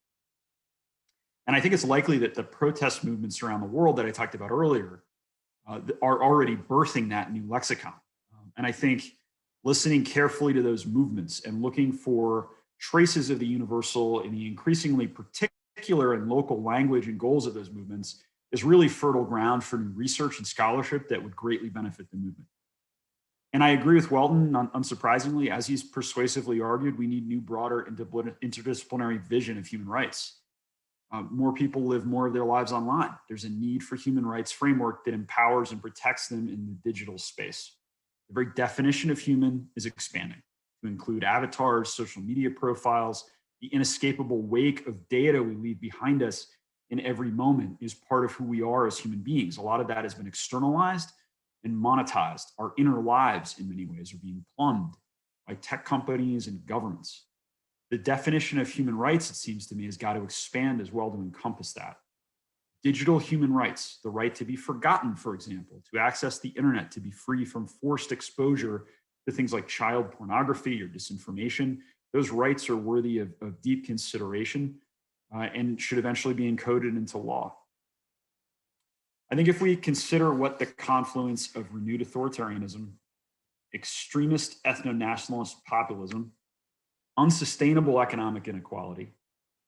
Speaker 2: And I think it's likely that the protest movements around the world that I talked about earlier are already birthing that new lexicon. And I think listening carefully to those movements and looking for traces of the universal in the increasingly particular and local language and goals of those movements is really fertile ground for new research and scholarship that would greatly benefit the movement. And I agree with Welton, unsurprisingly, as he's persuasively argued, we need new, broader, interdisciplinary vision of human rights. More people live more of their lives online. There's a need for human rights framework that empowers and protects them in the digital space. The very definition of human is expanding to include avatars, social media profiles. The inescapable wake of data we leave behind us in every moment is part of who we are as human beings. A lot of that has been externalized and monetized. Our inner lives, in many ways, are being plumbed by tech companies and governments. The definition of human rights, it seems to me, has got to expand as well to encompass that. Digital human rights, the right to be forgotten, for example, to access the internet, to be free from forced exposure to things like child pornography or disinformation. Those rights are worthy of deep consideration and should eventually be encoded into law. I think if we consider what the confluence of renewed authoritarianism, extremist ethno-nationalist populism, unsustainable economic inequality,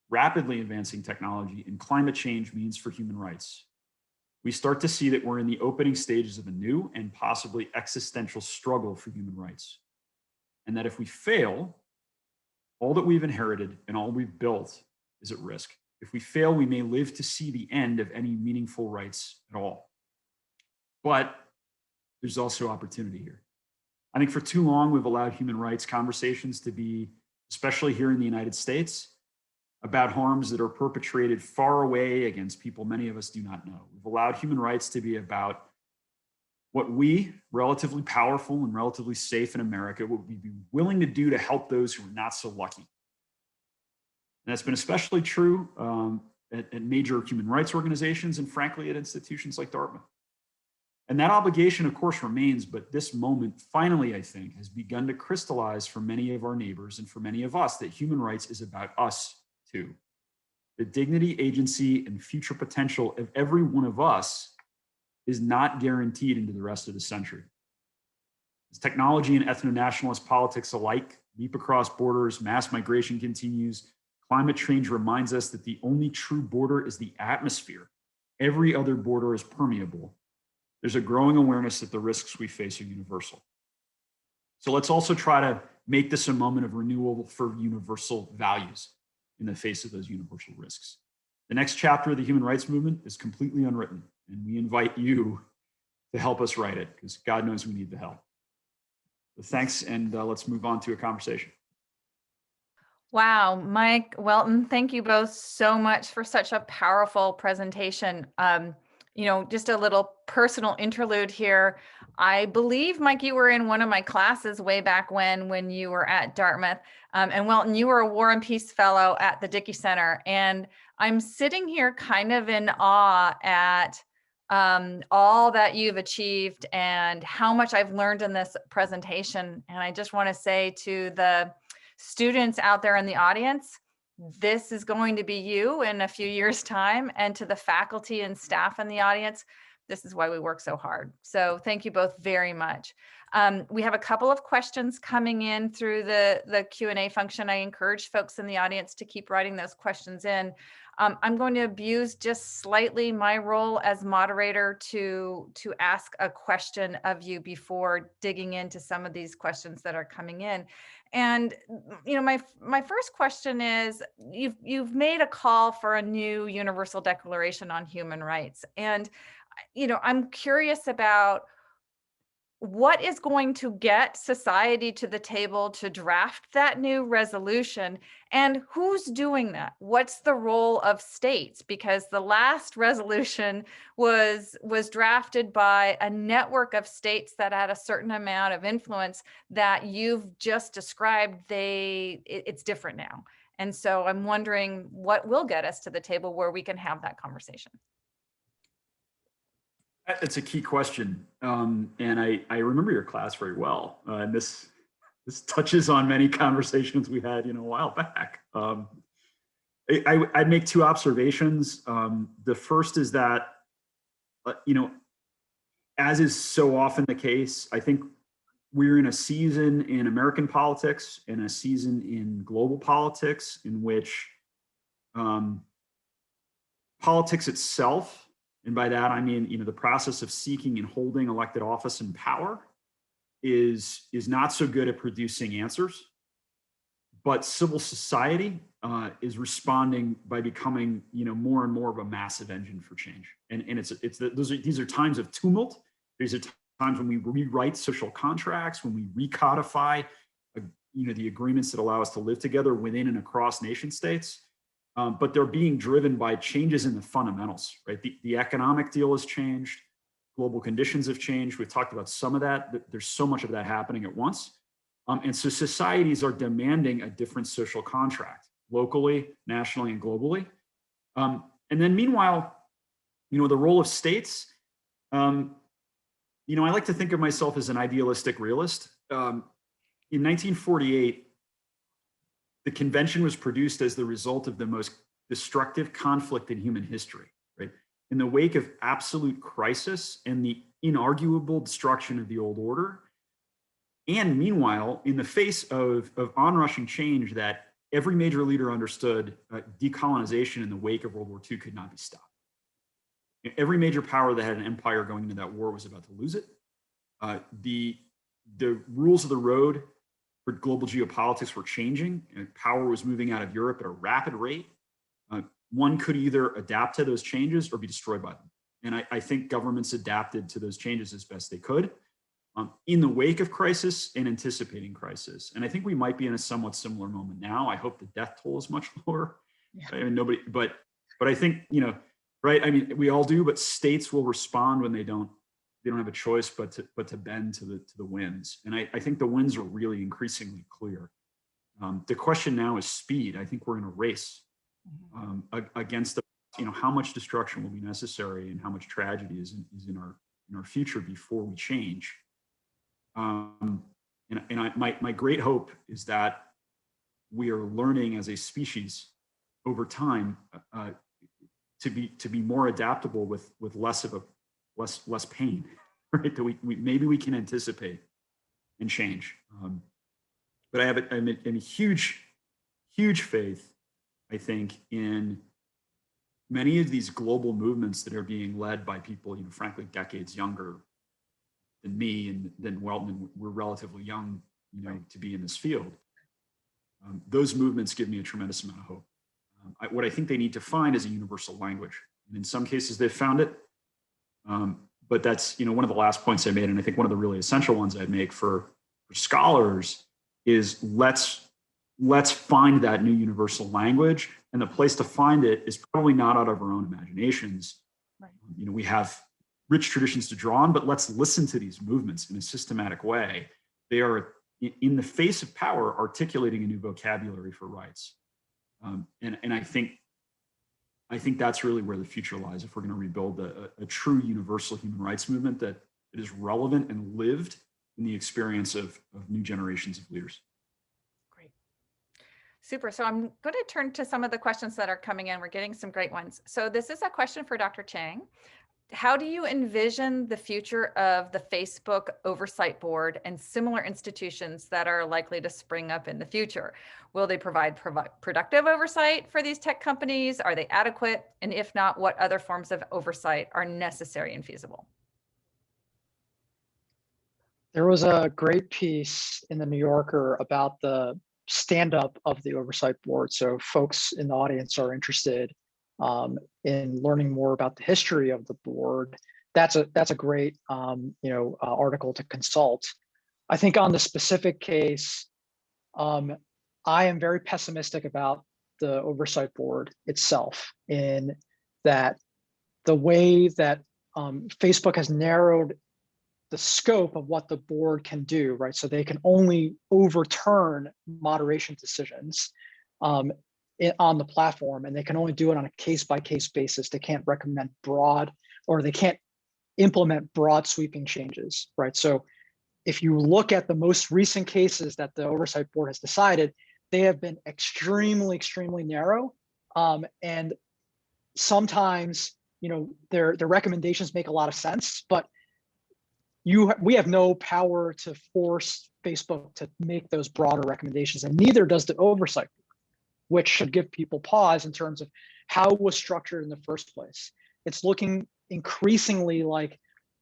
Speaker 2: rapidly advancing technology, and climate change means for human rights, we start to see that we're in the opening stages of a new and possibly existential struggle for human rights. And that if we fail, all that we've inherited and all we've built is at risk. If we fail, we may live to see the end of any meaningful rights at all. But there's also opportunity here. I think for too long, we've allowed human rights conversations to be, especially here in the United States, about harms that are perpetrated far away against people many of us do not know. We've allowed human rights to be about what we, relatively powerful and relatively safe in America, would be willing to do to help those who are not so lucky. And that's been especially true at major human rights organizations and frankly at institutions like Dartmouth. And that obligation, of course, remains, but this moment finally, I think, has begun to crystallize for many of our neighbors and for many of us that human rights is about us too. The dignity, agency, and future potential of every one of us is not guaranteed into the rest of the century. As technology and ethno-nationalist politics alike leap across borders, mass migration continues, climate change reminds us that the only true border is the atmosphere. Every other border is permeable. There's a growing awareness that the risks we face are universal. So let's also try to make this a moment of renewal for universal values in the face of those universal risks. The next chapter of the human rights movement is completely unwritten, and we invite you to help us write it, because God knows we need the help. So thanks, and let's move on to a conversation.
Speaker 1: Wow, Mike, Welton, thank you both so much for such a powerful presentation. Just a little personal interlude here. I believe, Mike, you were in one of my classes way back when you were at Dartmouth. And Welton, you were a War and Peace Fellow at the Dickey Center. And I'm sitting here kind of in awe at all that you've achieved and how much I've learned in this presentation. And I just want to say to the students out there in the audience, this is going to be you in a few years' time. And to the faculty and staff in the audience, this is why we work so hard. So thank you both very much. We have a couple of questions coming in through the Q&A function. I encourage folks in the audience to keep writing those questions in. I'm going to abuse just slightly my role as moderator to ask a question of you before digging into some of these questions that are coming in. And my first question is, you've made a call for a new Universal Declaration on Human Rights, and I'm curious about what is going to get society to the table to draft that new resolution, and who's doing that? What's the role of states? Because the last resolution was drafted by a network of states that had a certain amount of influence that you've just described. It's different now. And so I'm wondering what will get us to the table where we can have that conversation.
Speaker 2: It's a key question, and I remember your class very well. And this touches on many conversations we had, a while back. I'd make two observations. The first is that, as is so often the case, I think we're in a season in American politics and a season in global politics in which politics itself, and by that, I mean, the process of seeking and holding elected office and power is not so good at producing answers. But civil society is responding by becoming, more and more of a massive engine for change. And these are times of tumult. These are times when we rewrite social contracts, when we recodify, the agreements that allow us to live together within and across nation states. But they're being driven by changes in the fundamentals, right? The economic deal has changed. Global conditions have changed. We've talked about some of that. There's so much of that happening at once. And so societies are demanding a different social contract, locally, nationally, and globally. And then meanwhile, the role of states, I like to think of myself as an idealistic realist. In 1948, the convention was produced as the result of the most destructive conflict in human history, right? In the wake of absolute crisis and the inarguable destruction of the old order. And meanwhile, in the face of onrushing change that every major leader understood, decolonization in the wake of World War II could not be stopped. Every major power that had an empire going into that war was about to lose it. The rules of the road for global geopolitics were changing, and power was moving out of Europe at a rapid rate. One could either adapt to those changes or be destroyed by them. And I think governments adapted to those changes as best they could in the wake of crisis and anticipating crisis. And I think we might be in a somewhat similar moment now. I hope the death toll is much lower. Yeah. I mean, but I think, right? I mean, we all do, but states will respond when they don't have a choice but to bend to the winds. And I think the winds are really increasingly clear. The question now is speed. I think we're in a race against how much destruction will be necessary and how much tragedy is in our future before we change. My great hope is that we are learning as a species over time to be more adaptable with less pain, right? That we maybe we can anticipate and change. But I have a huge faith, I think, in many of these global movements that are being led by people, frankly, decades younger than me and than Welton, and we're relatively young, to be in this field. Those movements give me a tremendous amount of hope. What I think they need to find is a universal language. And in some cases, they've found it. But that's, one of the last points I made, and I think one of the really essential ones I'd make for scholars is let's find that new universal language. And the place to find it is probably not out of our own imaginations. Right. We have rich traditions to draw on, but let's listen to these movements in a systematic way. They are, in the face of power, articulating a new vocabulary for rights. And I think that's really where the future lies if we're going to rebuild a true universal human rights movement that is relevant and lived in the experience of new generations of leaders.
Speaker 1: Great. Super. So I'm going to turn to some of the questions that are coming in. We're getting some great ones. So this is a question for Dr. Chang. How do you envision the future of the Facebook Oversight Board and similar institutions that are likely to spring up in the future? Will they provide productive oversight for these tech companies? Are they adequate? And if not, what other forms of oversight are necessary and feasible?
Speaker 3: There was a great piece in the New Yorker about the stand-up of the Oversight Board. So folks in the audience are interested in learning more about the history of the board. That's a great article to consult. I think on the specific case, I am very pessimistic about the Oversight Board itself, in that the way that Facebook has narrowed the scope of what the board can do, right? So they can only overturn moderation decisions on the platform, and they can only do it on a case-by-case basis. They can't recommend broad, or they can't implement broad sweeping changes, right? So if you look at the most recent cases that the Oversight Board has decided, they have been extremely, extremely narrow. And sometimes, their recommendations make a lot of sense, but we have no power to force Facebook to make those broader recommendations, and neither does the Oversight Board, which should give people pause in terms of how it was structured in the first place. It's looking increasingly like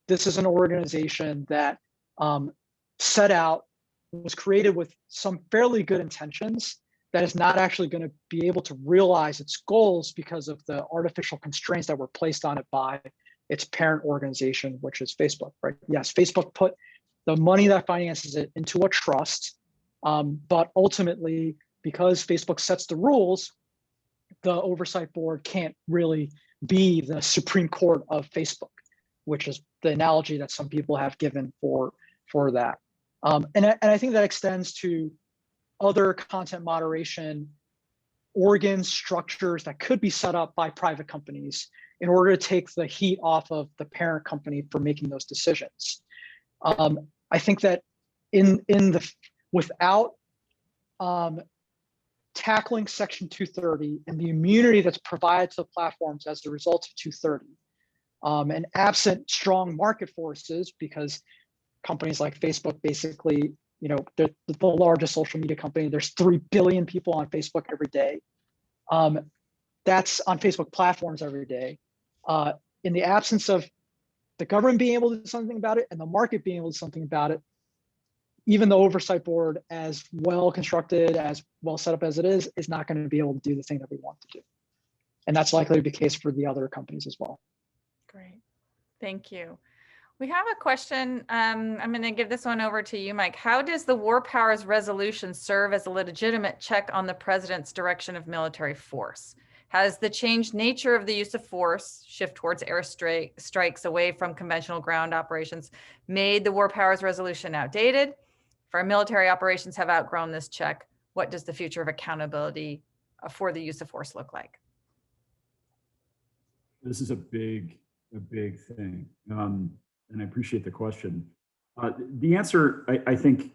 Speaker 3: this is an organization that was created with some fairly good intentions, that is not actually going to be able to realize its goals because of the artificial constraints that were placed on it by its parent organization, which is Facebook, right? Yes, Facebook put the money that finances it into a trust, but ultimately, because Facebook sets the rules, the Oversight Board can't really be the Supreme Court of Facebook, which is the analogy that some people have given for that. And I think that extends to other content moderation organs, structures that could be set up by private companies in order to take the heat off of the parent company for making those decisions. I think that without tackling Section 230 and the immunity that's provided to the platforms as a result of 230, and absent strong market forces, because companies like Facebook basically, they're the largest social media company. There's 3 billion people on Facebook every day. That's on Facebook platforms every day. In the absence of the government being able to do something about it and the market being able to do something about it, even the oversight board, as well constructed, as well set up as it is not going to be able to do the thing that we want to do. And that's likely to be the case for the other companies as well.
Speaker 1: Great. Thank you. We have a question. I'm going to give this one over to you, Mike. How does the War Powers Resolution serve as a legitimate check on the president's direction of military force? Has the changed nature of the use of force, shift towards air strikes away from conventional ground operations, made the War Powers Resolution outdated? If our military operations have outgrown this check, what does the future of accountability for the use of force look like?
Speaker 2: This is a big thing. And I appreciate the question. The answer, I think,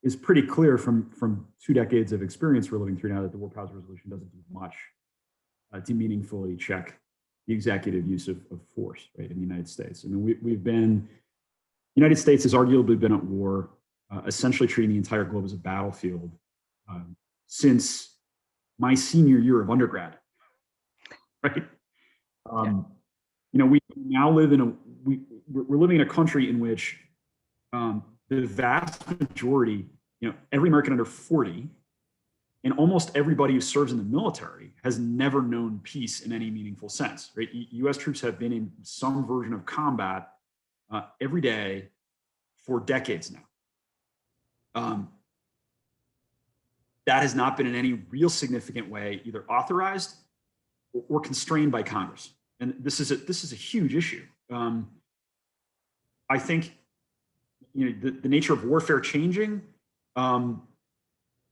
Speaker 2: is pretty clear from 2 decades of experience we're living through now, that the War Powers Resolution doesn't do much to meaningfully check the executive use of force, right, in the United States. I mean, the United States has arguably been at war, essentially treating the entire globe as a battlefield since my senior year of undergrad, right? We now live we're living in a country in which the vast majority, every American under 40 and almost everybody who serves in the military has never known peace in any meaningful sense, right? U.S. troops have been in some version of combat every day for decades now. That has not been in any real significant way either authorized or constrained by Congress. And this is a huge issue. I think the nature of warfare changing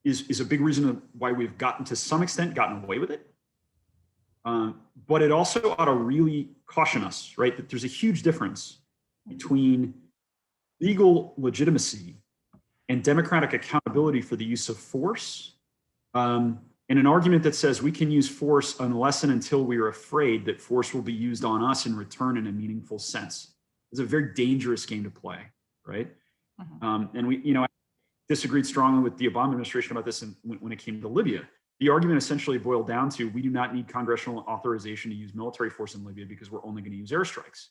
Speaker 2: is a big reason why we've to some extent gotten away with it. But it also ought to really caution us, right, that there's a huge difference between legal legitimacy and democratic accountability for the use of force, and an argument that says we can use force unless and until we are afraid that force will be used on us in return in a meaningful sense. It's a very dangerous game to play, right? And I disagreed strongly with the Obama administration about this when it came to Libya. The argument essentially boiled down to, we do not need congressional authorization to use military force in Libya because we're only going to use airstrikes.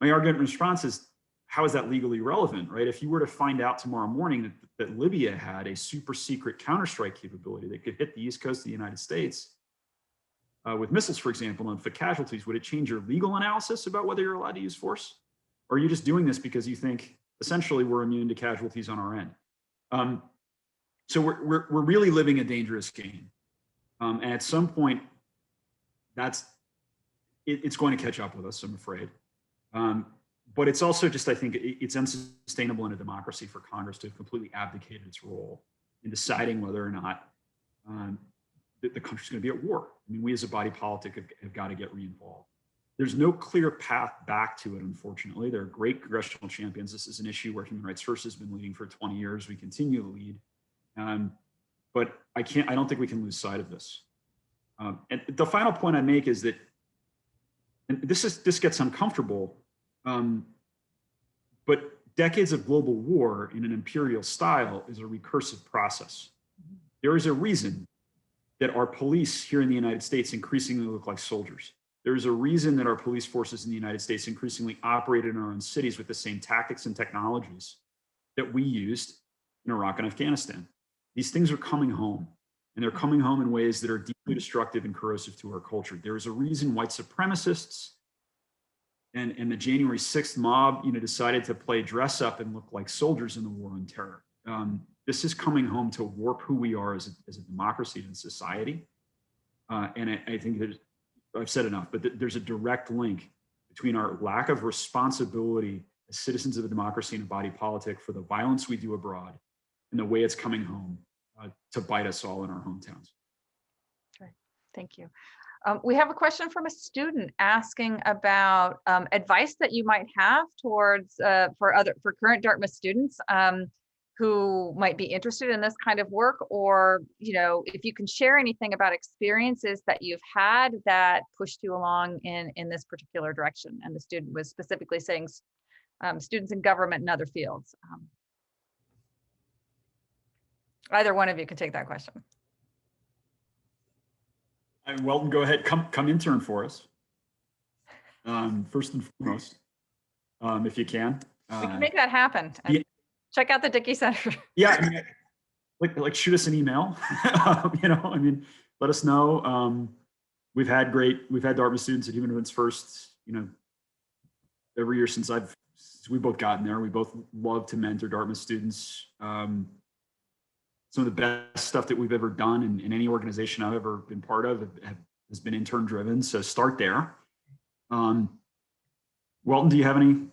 Speaker 2: My argument in response is, how is that legally relevant, right? If you were to find out tomorrow morning that Libya had a super secret counterstrike capability that could hit the East Coast of the United States with missiles, for example, and inflict casualties, would it change your legal analysis about whether you're allowed to use force? Or are you just doing this because you think essentially we're immune to casualties on our end? So we're really living a dangerous game. And at some point, it's going to catch up with us, I'm afraid. But it's also just, I think it's unsustainable in a democracy for Congress to have completely abdicated its role in deciding whether or not the country's going to be at war. I mean, we as a body politic have got to get re-involved. There's no clear path back to it, unfortunately. There are great congressional champions. This is an issue where Human Rights First has been leading for 20 years. We continue to lead. But I don't think we can lose sight of this. And the final point I make is that, and this gets uncomfortable, but decades of global war in an imperial style is a recursive process. There is a reason that our police here in the United States increasingly look like soldiers. There is a reason that our police forces in the United States increasingly operate in our own cities with the same tactics and technologies that we used in Iraq and Afghanistan. These things are coming home, and they're coming home in ways that are deeply destructive and corrosive to our culture. There is a reason white supremacists and the January 6th mob, decided to play dress up and look like soldiers in the war on terror. This is coming home to warp who we are as a democracy and society. And I think I've said enough, but there's a direct link between our lack of responsibility as citizens of a democracy and a body politic for the violence we do abroad and the way it's coming home to bite us all in our hometowns.
Speaker 1: Okay, thank you. We have a question from a student asking about advice that you might have towards for current Dartmouth students who might be interested in this kind of work, or if you can share anything about experiences that you've had that pushed you along in this particular direction. And the student was specifically saying students in government and other fields. Either one of you can take that question.
Speaker 2: And Welton, go ahead, come intern for us. First and foremost, if you can.
Speaker 1: We can make that happen.
Speaker 2: Yeah.
Speaker 1: Check out the Dickey Center.
Speaker 2: Yeah, I mean, like shoot us an email. Let us know. We've had Dartmouth students at Human Events First, every year since we both gotten there. We both love to mentor Dartmouth students. Some of the best stuff that we've ever done in any organization I've ever been part of has been intern driven. So start there. Welton, do you have any?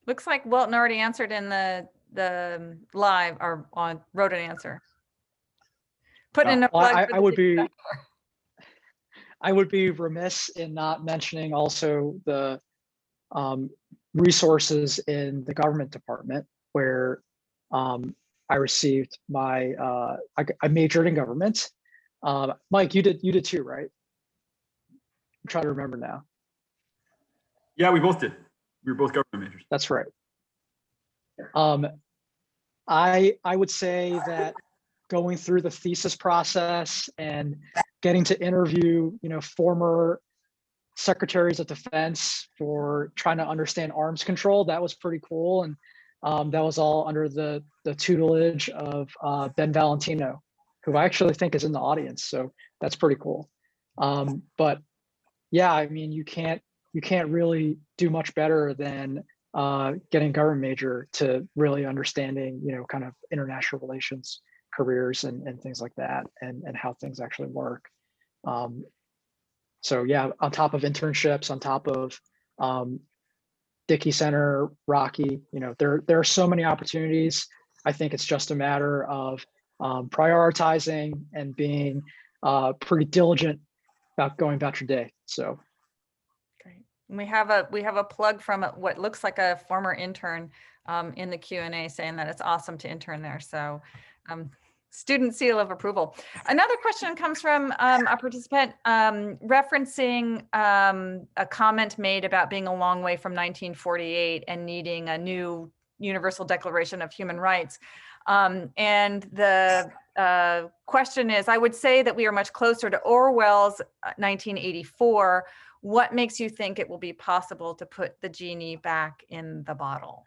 Speaker 1: Looks like Welton already answered in the live or wrote an answer. Put in a plug.
Speaker 3: I would be remiss in not mentioning also the resources in the government department where I received my I majored in government. Mike, you did too, right? I'm trying to remember now.
Speaker 2: Yeah, we both did. We were both government majors.
Speaker 3: That's right. I would say that going through the thesis process and getting to interview, former secretaries of defense for trying to understand arms control, that was pretty cool. And that was all under the tutelage of Ben Valentino, who I actually think is in the audience. So that's pretty cool. But yeah, I mean, you can't really do much better than getting a government major to really understanding, kind of international relations careers and things like that, and how things actually work. So yeah, on top of internships, on top of Dickey Center, Rocky, there are so many opportunities. I think it's just a matter of prioritizing and being pretty diligent about going about your day. So
Speaker 1: great. We have a plug from what looks like a former intern in the Q&A saying that it's awesome to intern there. So student seal of approval. Another question comes from a participant referencing a comment made about being a long way from 1948 and needing a new Universal Declaration of Human Rights. And the question is, I would say that we are much closer to Orwell's 1984. What makes you think it will be possible to put the genie back in the bottle?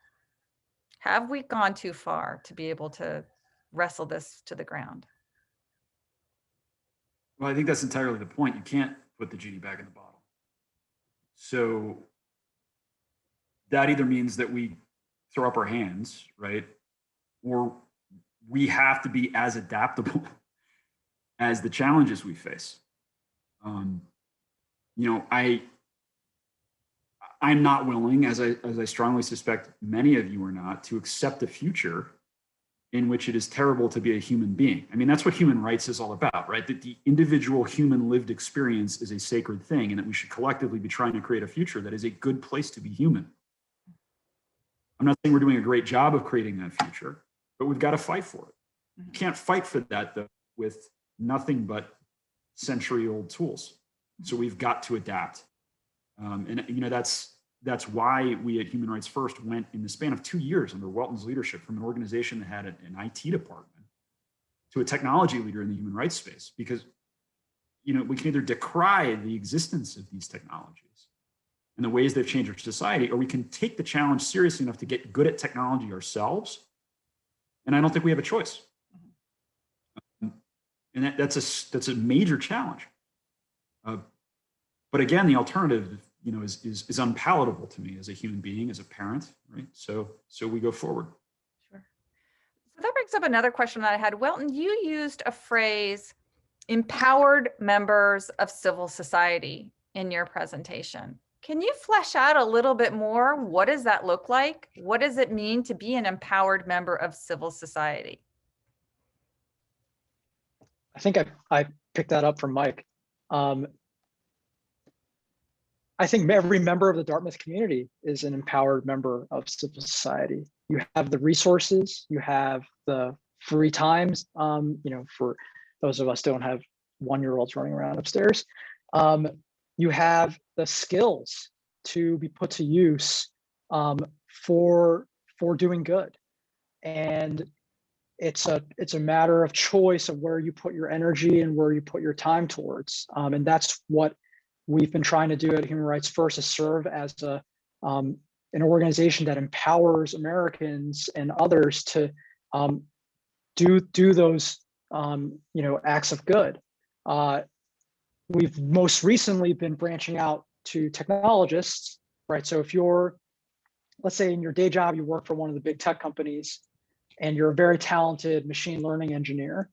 Speaker 1: Have we gone too far to be able to wrestle this to the ground?
Speaker 2: Well, I think that's entirely the point. You can't put the genie back in the bottle. So that either means that we throw up our hands, right? Or we have to be as adaptable as the challenges we face. I'm not willing, as I strongly suspect many of you are not, to accept a future in which it is terrible to be a human being. I mean, that's what human rights is all about, right? That the individual human lived experience is a sacred thing, and that we should collectively be trying to create a future that is a good place to be human. I'm not saying we're doing a great job of creating that future, but we've got to fight for it. You can't fight for that, though, with nothing but century-old tools. So we've got to adapt. That's why we at Human Rights First went in the span of 2 years under Welton's leadership from an organization that had an IT department to a technology leader in the human rights space, because we can either decry the existence of these technologies and the ways they've changed our society, or we can take the challenge seriously enough to get good at technology ourselves. And I don't think we have a choice. And that's a major challenge. But again, the alternative, is unpalatable to me as a human being, as a parent, right? So we go forward.
Speaker 1: Sure. So that brings up another question that I had. Welton, you used a phrase, empowered members of civil society, in your presentation. Can you flesh out a little bit more? What does that look like? What does it mean to be an empowered member of civil society?
Speaker 3: I think I picked that up from Mike. I think every member of the Dartmouth community is an empowered member of civil society. You have the resources, you have the free times, for those of us who don't have 1-year-olds running around upstairs. You have the skills to be put to use for doing good. And it's a matter of choice of where you put your energy and where you put your time towards. And that's what we've been trying to do at Human Rights First, is serve as an organization that empowers Americans and others to do those acts of good. We've most recently been branching out to technologists, right? So if you're, let's say in your day job, you work for one of the big tech companies and you're a very talented machine learning engineer,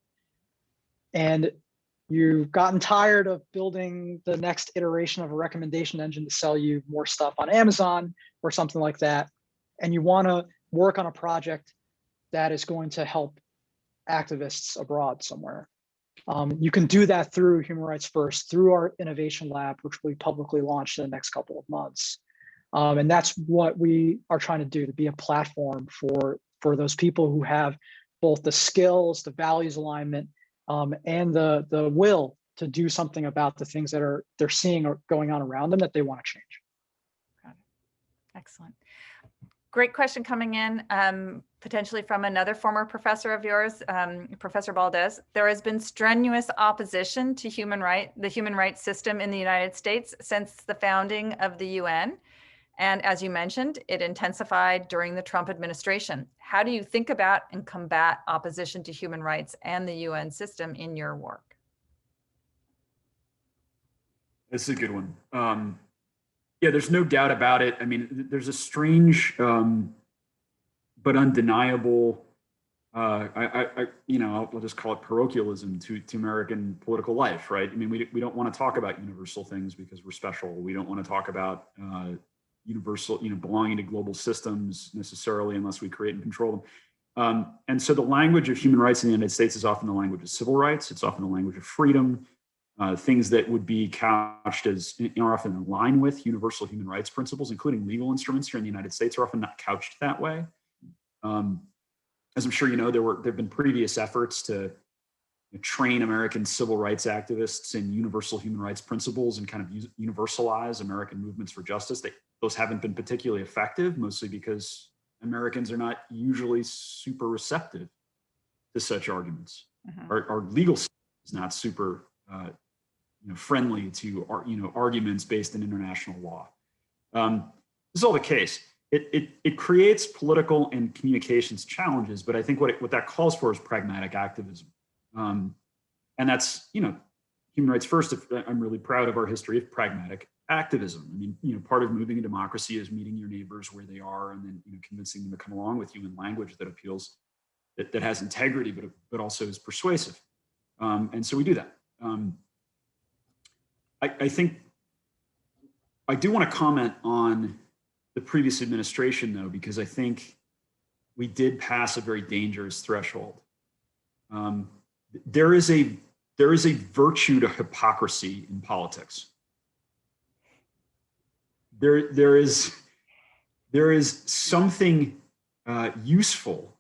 Speaker 3: and you've gotten tired of building the next iteration of a recommendation engine to sell you more stuff on Amazon or something like that, and you want to work on a project that is going to help activists abroad somewhere. You can do that through Human Rights First, through our innovation lab, which we publicly launched in the next couple of months. And that's what we are trying to do, to be a platform for those people who have both the skills, the values alignment, and the will to do something about the things that they're seeing or going on around them that they want to change.
Speaker 1: Got it. Excellent. Great question coming in, potentially from another former professor of yours, Professor Valdez. There has been strenuous opposition to the human rights system in the United States since the founding of the UN. And as you mentioned, it intensified during the Trump administration. How do you think about and combat opposition to human rights and the UN system in your work?
Speaker 2: This is a good one. Yeah, there's no doubt about it. I mean, there's a strange but undeniable, I'll just call it parochialism to American political life, right? I mean, we don't want to talk about universal things because we're special. We don't want to talk about universal, belonging to global systems necessarily unless we create and control them. And so the language of human rights in the United States is often the language of civil rights. It's often the language of freedom. Things that would be couched as are often in line with universal human rights principles, including legal instruments here in the United States, are often not couched that way. As I'm sure you know, there have been previous efforts to train American civil rights activists in universal human rights principles and kind of universalize American movements for justice. Those haven't been particularly effective, mostly because Americans are not usually super receptive to such arguments. Our legal system is not super friendly to arguments based in international law. This is all the case. It creates political and communications challenges, but I think what that calls for is pragmatic activism. And that's, Human Rights First, I'm really proud of our history of pragmatic activism. I mean, part of moving a democracy is meeting your neighbors where they are and then, convincing them to come along with you in language that appeals, that has integrity, but also is persuasive. And so we do that. I think I do want to comment on the previous administration, though, because I think we did pass a very dangerous threshold. There is a virtue to hypocrisy in politics. There is something useful,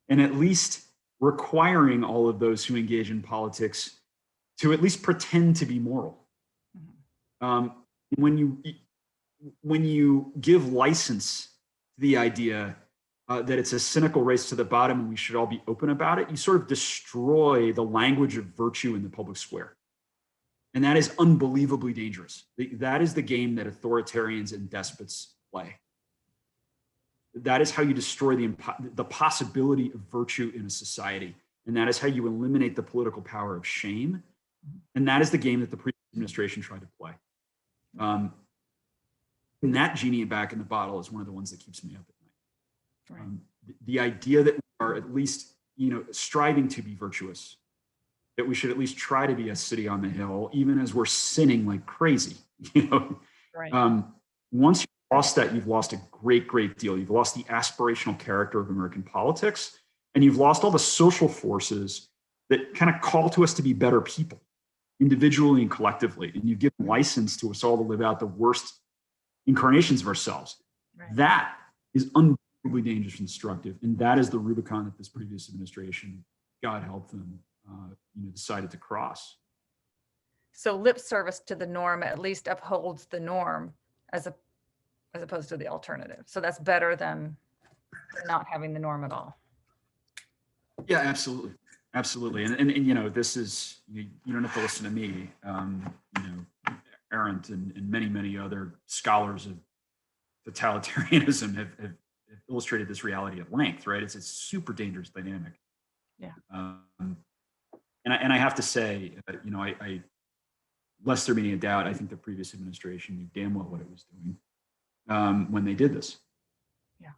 Speaker 2: and at least requiring all of those who engage in politics to at least pretend to be moral. When you give license to the idea that it's a cynical race to the bottom and we should all be open about it, you sort of destroy the language of virtue in the public square. And that is unbelievably dangerous. That is the game that authoritarians and despots play. That is how you destroy the possibility of virtue in a society. And that is how you eliminate the political power of shame. And that is the game that the previous administration tried to play. And that genie back in the bottle is one of the ones that keeps me up at night. Right. The idea that we are at least, striving to be virtuous, that we should at least try to be a city on the hill, even as we're sinning like crazy,
Speaker 1: Right.
Speaker 2: once you've lost that, you've lost a great deal. You've lost the aspirational character of American politics, and you've lost all the social forces that kind of call to us to be better people, individually and collectively. And you've given license to us all to live out the worst incarnations of ourselves. Right. That is unbelievably dangerous and destructive. And that is the Rubicon that this previous administration, God help them, decided to cross.
Speaker 1: So lip service to the norm at least upholds the norm as opposed to the alternative. So that's better than not having the norm at all.
Speaker 2: Yeah, absolutely. Absolutely. And this is, you don't have to listen to me, Arendt and many other scholars of totalitarianism have illustrated this reality at length, right? It's a super dangerous dynamic.
Speaker 1: Yeah.
Speaker 2: And I have to say, I lest there be any doubt, I think the previous administration knew damn well what it was doing when they did this.
Speaker 1: Yeah.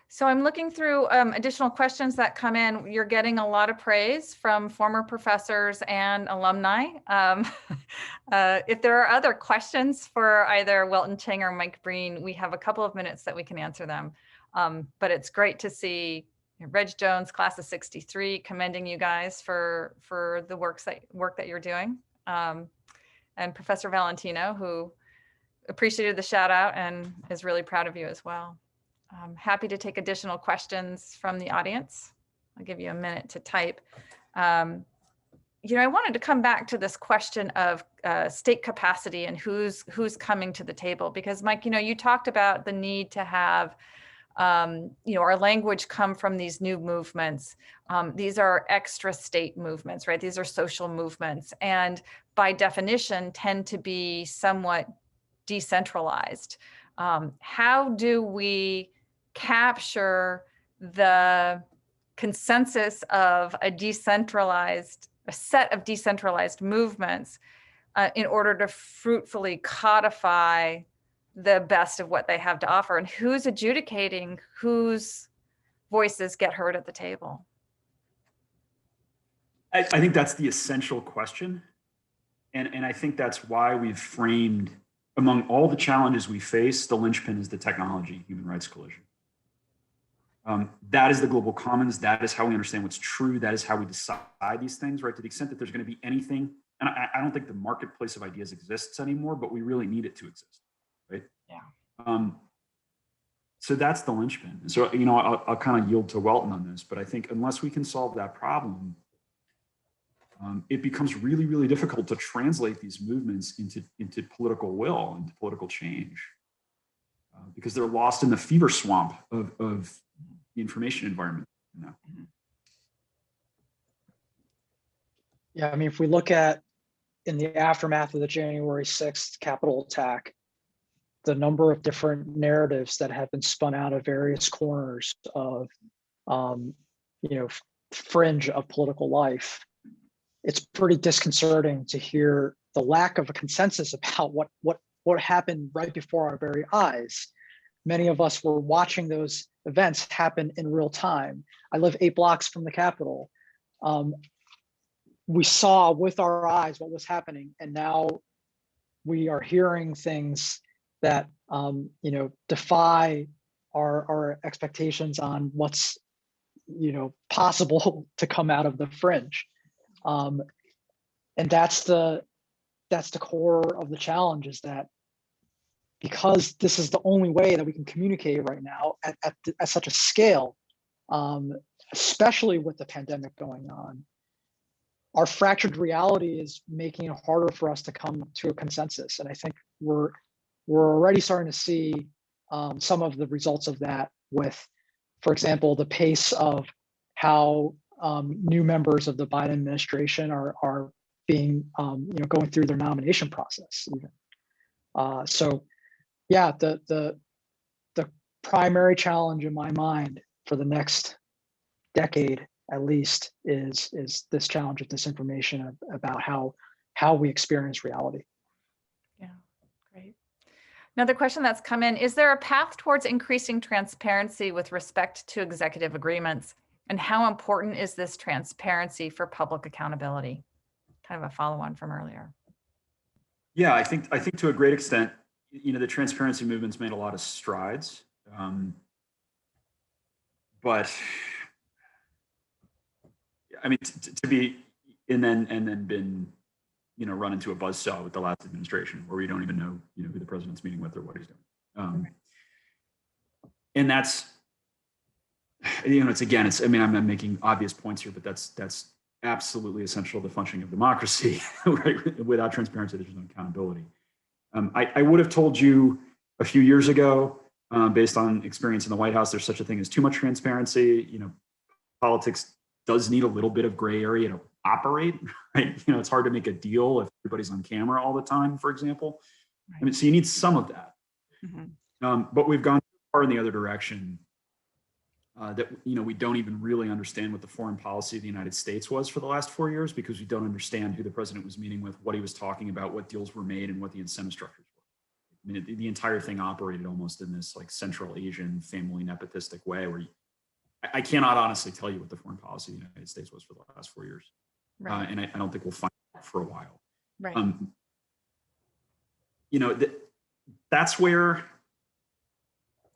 Speaker 1: So I'm looking through additional questions that come in. You're getting a lot of praise from former professors and alumni. If there are other questions for either Welton Chang or Mike Breen, we have a couple of minutes that we can answer them. But it's great to see Reg Jones, class of '63, commending you guys for the work that you're doing. And Professor Valentino, who appreciated the shout out and is really proud of you as well. I'm happy to take additional questions from the audience. I'll give you a minute to type. I wanted to come back to this question of state capacity and who's coming to the table, because Mike, you talked about the need to have our language come from these new movements. These are extra state movements, right? These are social movements, and by definition tend to be somewhat decentralized. How do we capture the consensus of a set of decentralized movements in order to fruitfully codify the best of what they have to offer, and who's adjudicating whose voices get heard at the table?
Speaker 2: I think that's the essential question. And I think that's why we've framed, among all the challenges we face, the linchpin is the technology-human rights collision. That is the global commons. That is how we understand what's true. That is how we decide these things, right? To the extent that there's going to be anything, and I don't think the marketplace of ideas exists anymore, but we really need it to exist. Right.
Speaker 1: Yeah.
Speaker 2: So that's the linchpin. So, I'll kind of yield to Welton on this, but I think unless we can solve that problem, it becomes really, really difficult to translate these movements into political will, into political change, because they're lost in the fever swamp of the information environment.
Speaker 3: Yeah, I mean, if we look at in the aftermath of the January 6th Capitol attack, the number of different narratives that have been spun out of various corners of, fringe of political life, it's pretty disconcerting to hear the lack of a consensus about what happened right before our very eyes. Many of us were watching those events happen in real time. I live 8 blocks from the Capitol. We saw with our eyes what was happening, and now we are hearing things that defy our expectations on what's possible to come out of the fringe, and that's the core of the challenge, is that because this is the only way that we can communicate right now at such a scale, especially with the pandemic going on, our fractured reality is making it harder for us to come to a consensus. And I think we're already starting to see some of the results of that with, for example, the pace of how new members of the Biden administration are being, going through their nomination process even. So yeah, the primary challenge in my mind for the next decade, at least, is this challenge of disinformation about how we experience reality.
Speaker 1: Yeah, great. Another question that's come in: is there a path towards increasing transparency with respect to executive agreements, and how important is this transparency for public accountability? Kind of a follow-on from earlier.
Speaker 2: Yeah, I think to a great extent, the transparency movement's made a lot of strides, but I mean, to be and then been run into a buzzsaw with the last administration where we don't even know who the president's meeting with or what he's doing, and that's it's I mean, I'm making obvious points here, but that's absolutely essential to the functioning of democracy. Right? Without transparency, there's no accountability. I would have told you a few years ago, based on experience in the White House, there's such a thing as too much transparency. Politics does need a little bit of gray area to operate, right? It's hard to make a deal if everybody's on camera all the time, for example. Right. I mean, so you need some of that. But we've gone far in the other direction that we don't even really understand what the foreign policy of the United States was for the last 4 years, because we don't understand who the president was meeting with, what he was talking about, what deals were made, and what the incentive structures were. I mean, the entire thing operated almost in this like Central Asian family nepotistic way where I cannot honestly tell you what the foreign policy of the United States was for the last 4 years. Right. And I don't think we'll find out for a while. Right. That's where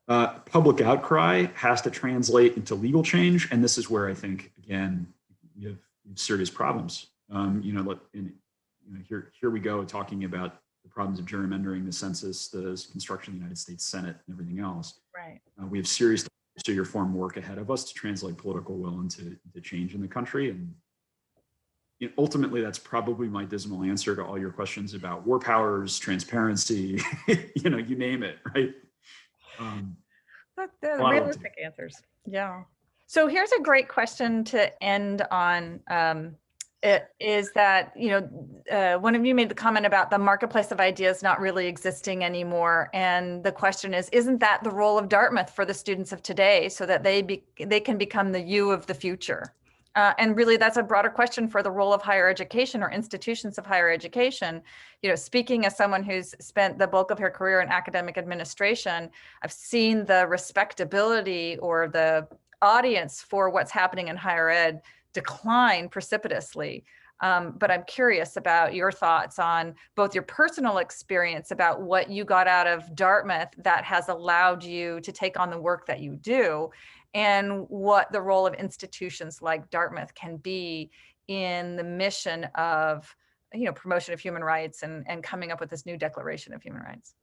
Speaker 2: public outcry has to translate into legal change. And this is where I think, again, we have serious problems. Here we go talking about the problems of gerrymandering the census, the construction of the United States Senate, and everything else. Right. We have serious democracy reform work ahead of us to translate political will into change in the country. And ultimately, that's probably my dismal answer to all your questions about war powers, transparency, you name it, right?
Speaker 1: They're realistic answers. Yeah. So here's a great question to end on. It is that, one of you made the comment about the marketplace of ideas not really existing anymore. And the question is, isn't that the role of Dartmouth for the students of today so that they can become the you of the future? And really, that's a broader question for the role of higher education or institutions of higher education. Speaking as someone who's spent the bulk of her career in academic administration, I've seen the respectability or the audience for what's happening in higher ed decline precipitously. But I'm curious about your thoughts on both your personal experience about what you got out of Dartmouth that has allowed you to take on the work that you do, and what the role of institutions like Dartmouth can be in the mission of, promotion of human rights and coming up with this new Declaration of Human Rights.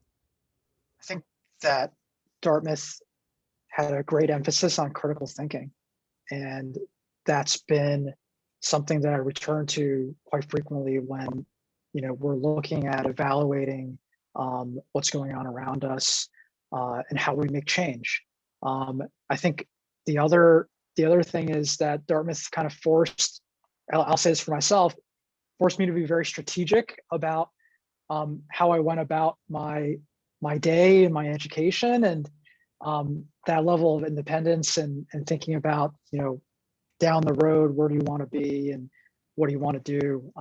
Speaker 3: I think that Dartmouth had a great emphasis on critical thinking, and that's been something that I return to quite frequently when, we're looking at evaluating what's going on around us and how we make change. I think the other thing is that Dartmouth kind of forced, I'll say this for myself, forced me to be very strategic about how I went about my day and my education, and that level of independence and thinking about, down the road, where do you want to be and what do you want to do?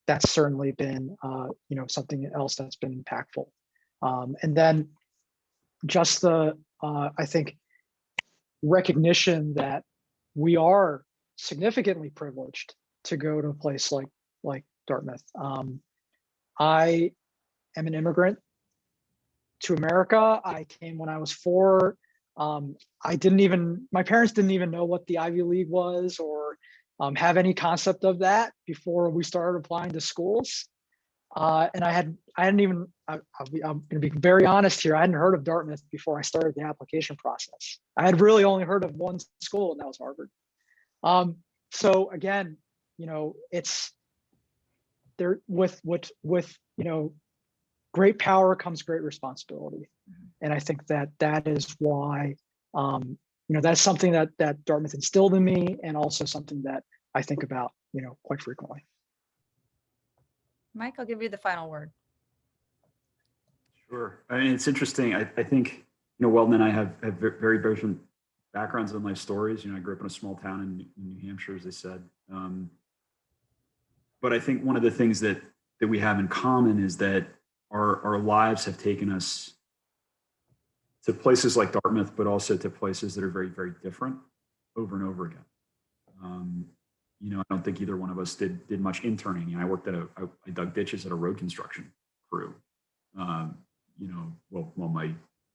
Speaker 3: That's certainly been, something else that's been impactful. And then just I think, recognition that we are significantly privileged to go to a place like Dartmouth. I am an immigrant to America. I came when I was 4. My parents didn't even know what the Ivy League was or have any concept of that before we started applying to schools. And I'm going to be very honest here. I hadn't heard of Dartmouth before I started the application process. I had really only heard of one school, and that was Harvard. So again, it's there with great power comes great responsibility. And I think that is why, that's something that Dartmouth instilled in me, and also something that I think about, quite frequently.
Speaker 1: Mike, I'll give you the final word.
Speaker 2: Sure. I mean, it's interesting. I think, Welton and I have very different backgrounds and life stories. I grew up in a small town in New Hampshire, as I said. But I think one of the things that we have in common is that our lives have taken us to places like Dartmouth, but also to places that are very, very different over and over again. I don't think either one of us did much interning. I worked I dug ditches at a road construction crew. my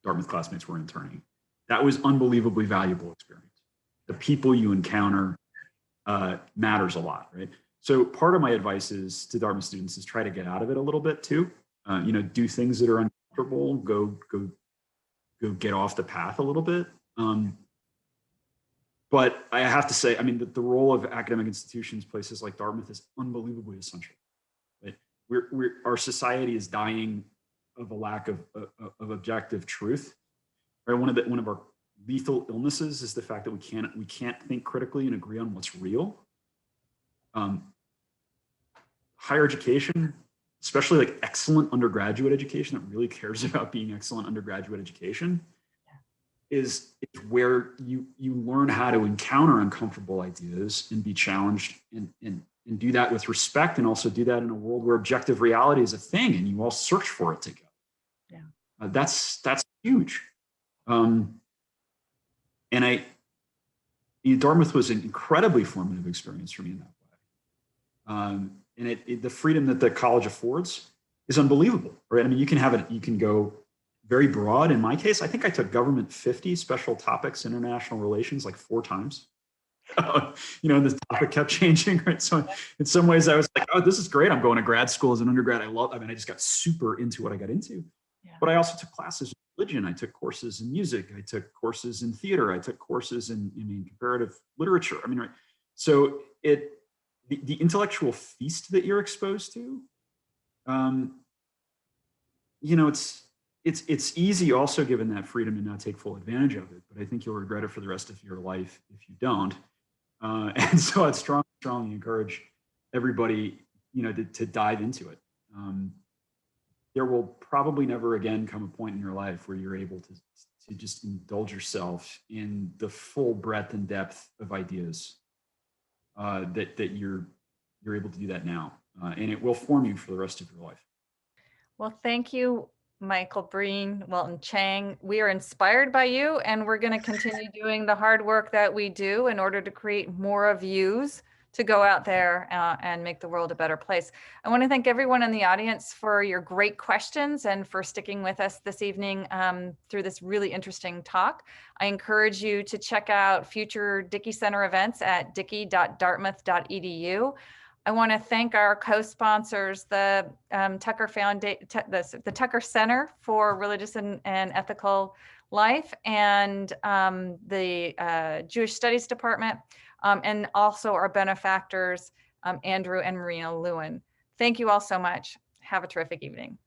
Speaker 2: Dartmouth classmates were interning. That was unbelievably valuable experience. The people you encounter matters a lot, right? So part of my advice is to Dartmouth students is try to get out of it a little bit too. Do things that are uncomfortable, go get off the path a little bit. But I have to say, I mean, the role of academic institutions, places like Dartmouth, is unbelievably essential. Right? Our society is dying of a lack of objective truth. Right? One of our lethal illnesses is the fact that we can't think critically and agree on what's real. Higher education, especially like excellent undergraduate education that really cares about being excellent undergraduate education, is where you learn how to encounter uncomfortable ideas and be challenged and do that with respect, and also do that in a world where objective reality is a thing and you all search for it together.
Speaker 1: Yeah,
Speaker 2: that's huge. And Dartmouth was an incredibly formative experience for me in that way. And the freedom that the college affords is unbelievable, right? I mean, you can go very broad. In my case, I think I took government 50 special topics, international relations, like 4 times. And this topic kept changing, right? So in some ways I was like, oh, this is great. I'm going to grad school as an undergrad. I just got super into what I got into.
Speaker 1: Yeah.
Speaker 2: But I also took classes in religion. I took courses in music. I took courses in theater. I took courses in comparative literature. I mean, right? So the intellectual feast that you're exposed to, it's easy also, given that freedom, to not take full advantage of it, but I think you'll regret it for the rest of your life if you don't. And so I'd strongly encourage everybody, to dive into it. There will probably never again come a point in your life where you're able to just indulge yourself in the full breadth and depth of ideas that you're able to do that now. And it will form you for the rest of your life.
Speaker 1: Well, thank you, Michael Breen, Welton Chang. We are inspired by you, and we're going to continue doing the hard work that we do in order to create more of yous to go out there and make the world a better place. I want to thank everyone in the audience for your great questions and for sticking with us this evening through this really interesting talk. I encourage you to check out future Dickey Center events at dickey.dartmouth.edu. I want to thank our co-sponsors, the Tucker the Tucker Center for Religious and Ethical Life, and the Jewish Studies Department, and also our benefactors, Andrew and Marina Lewin. Thank you all so much. Have a terrific evening.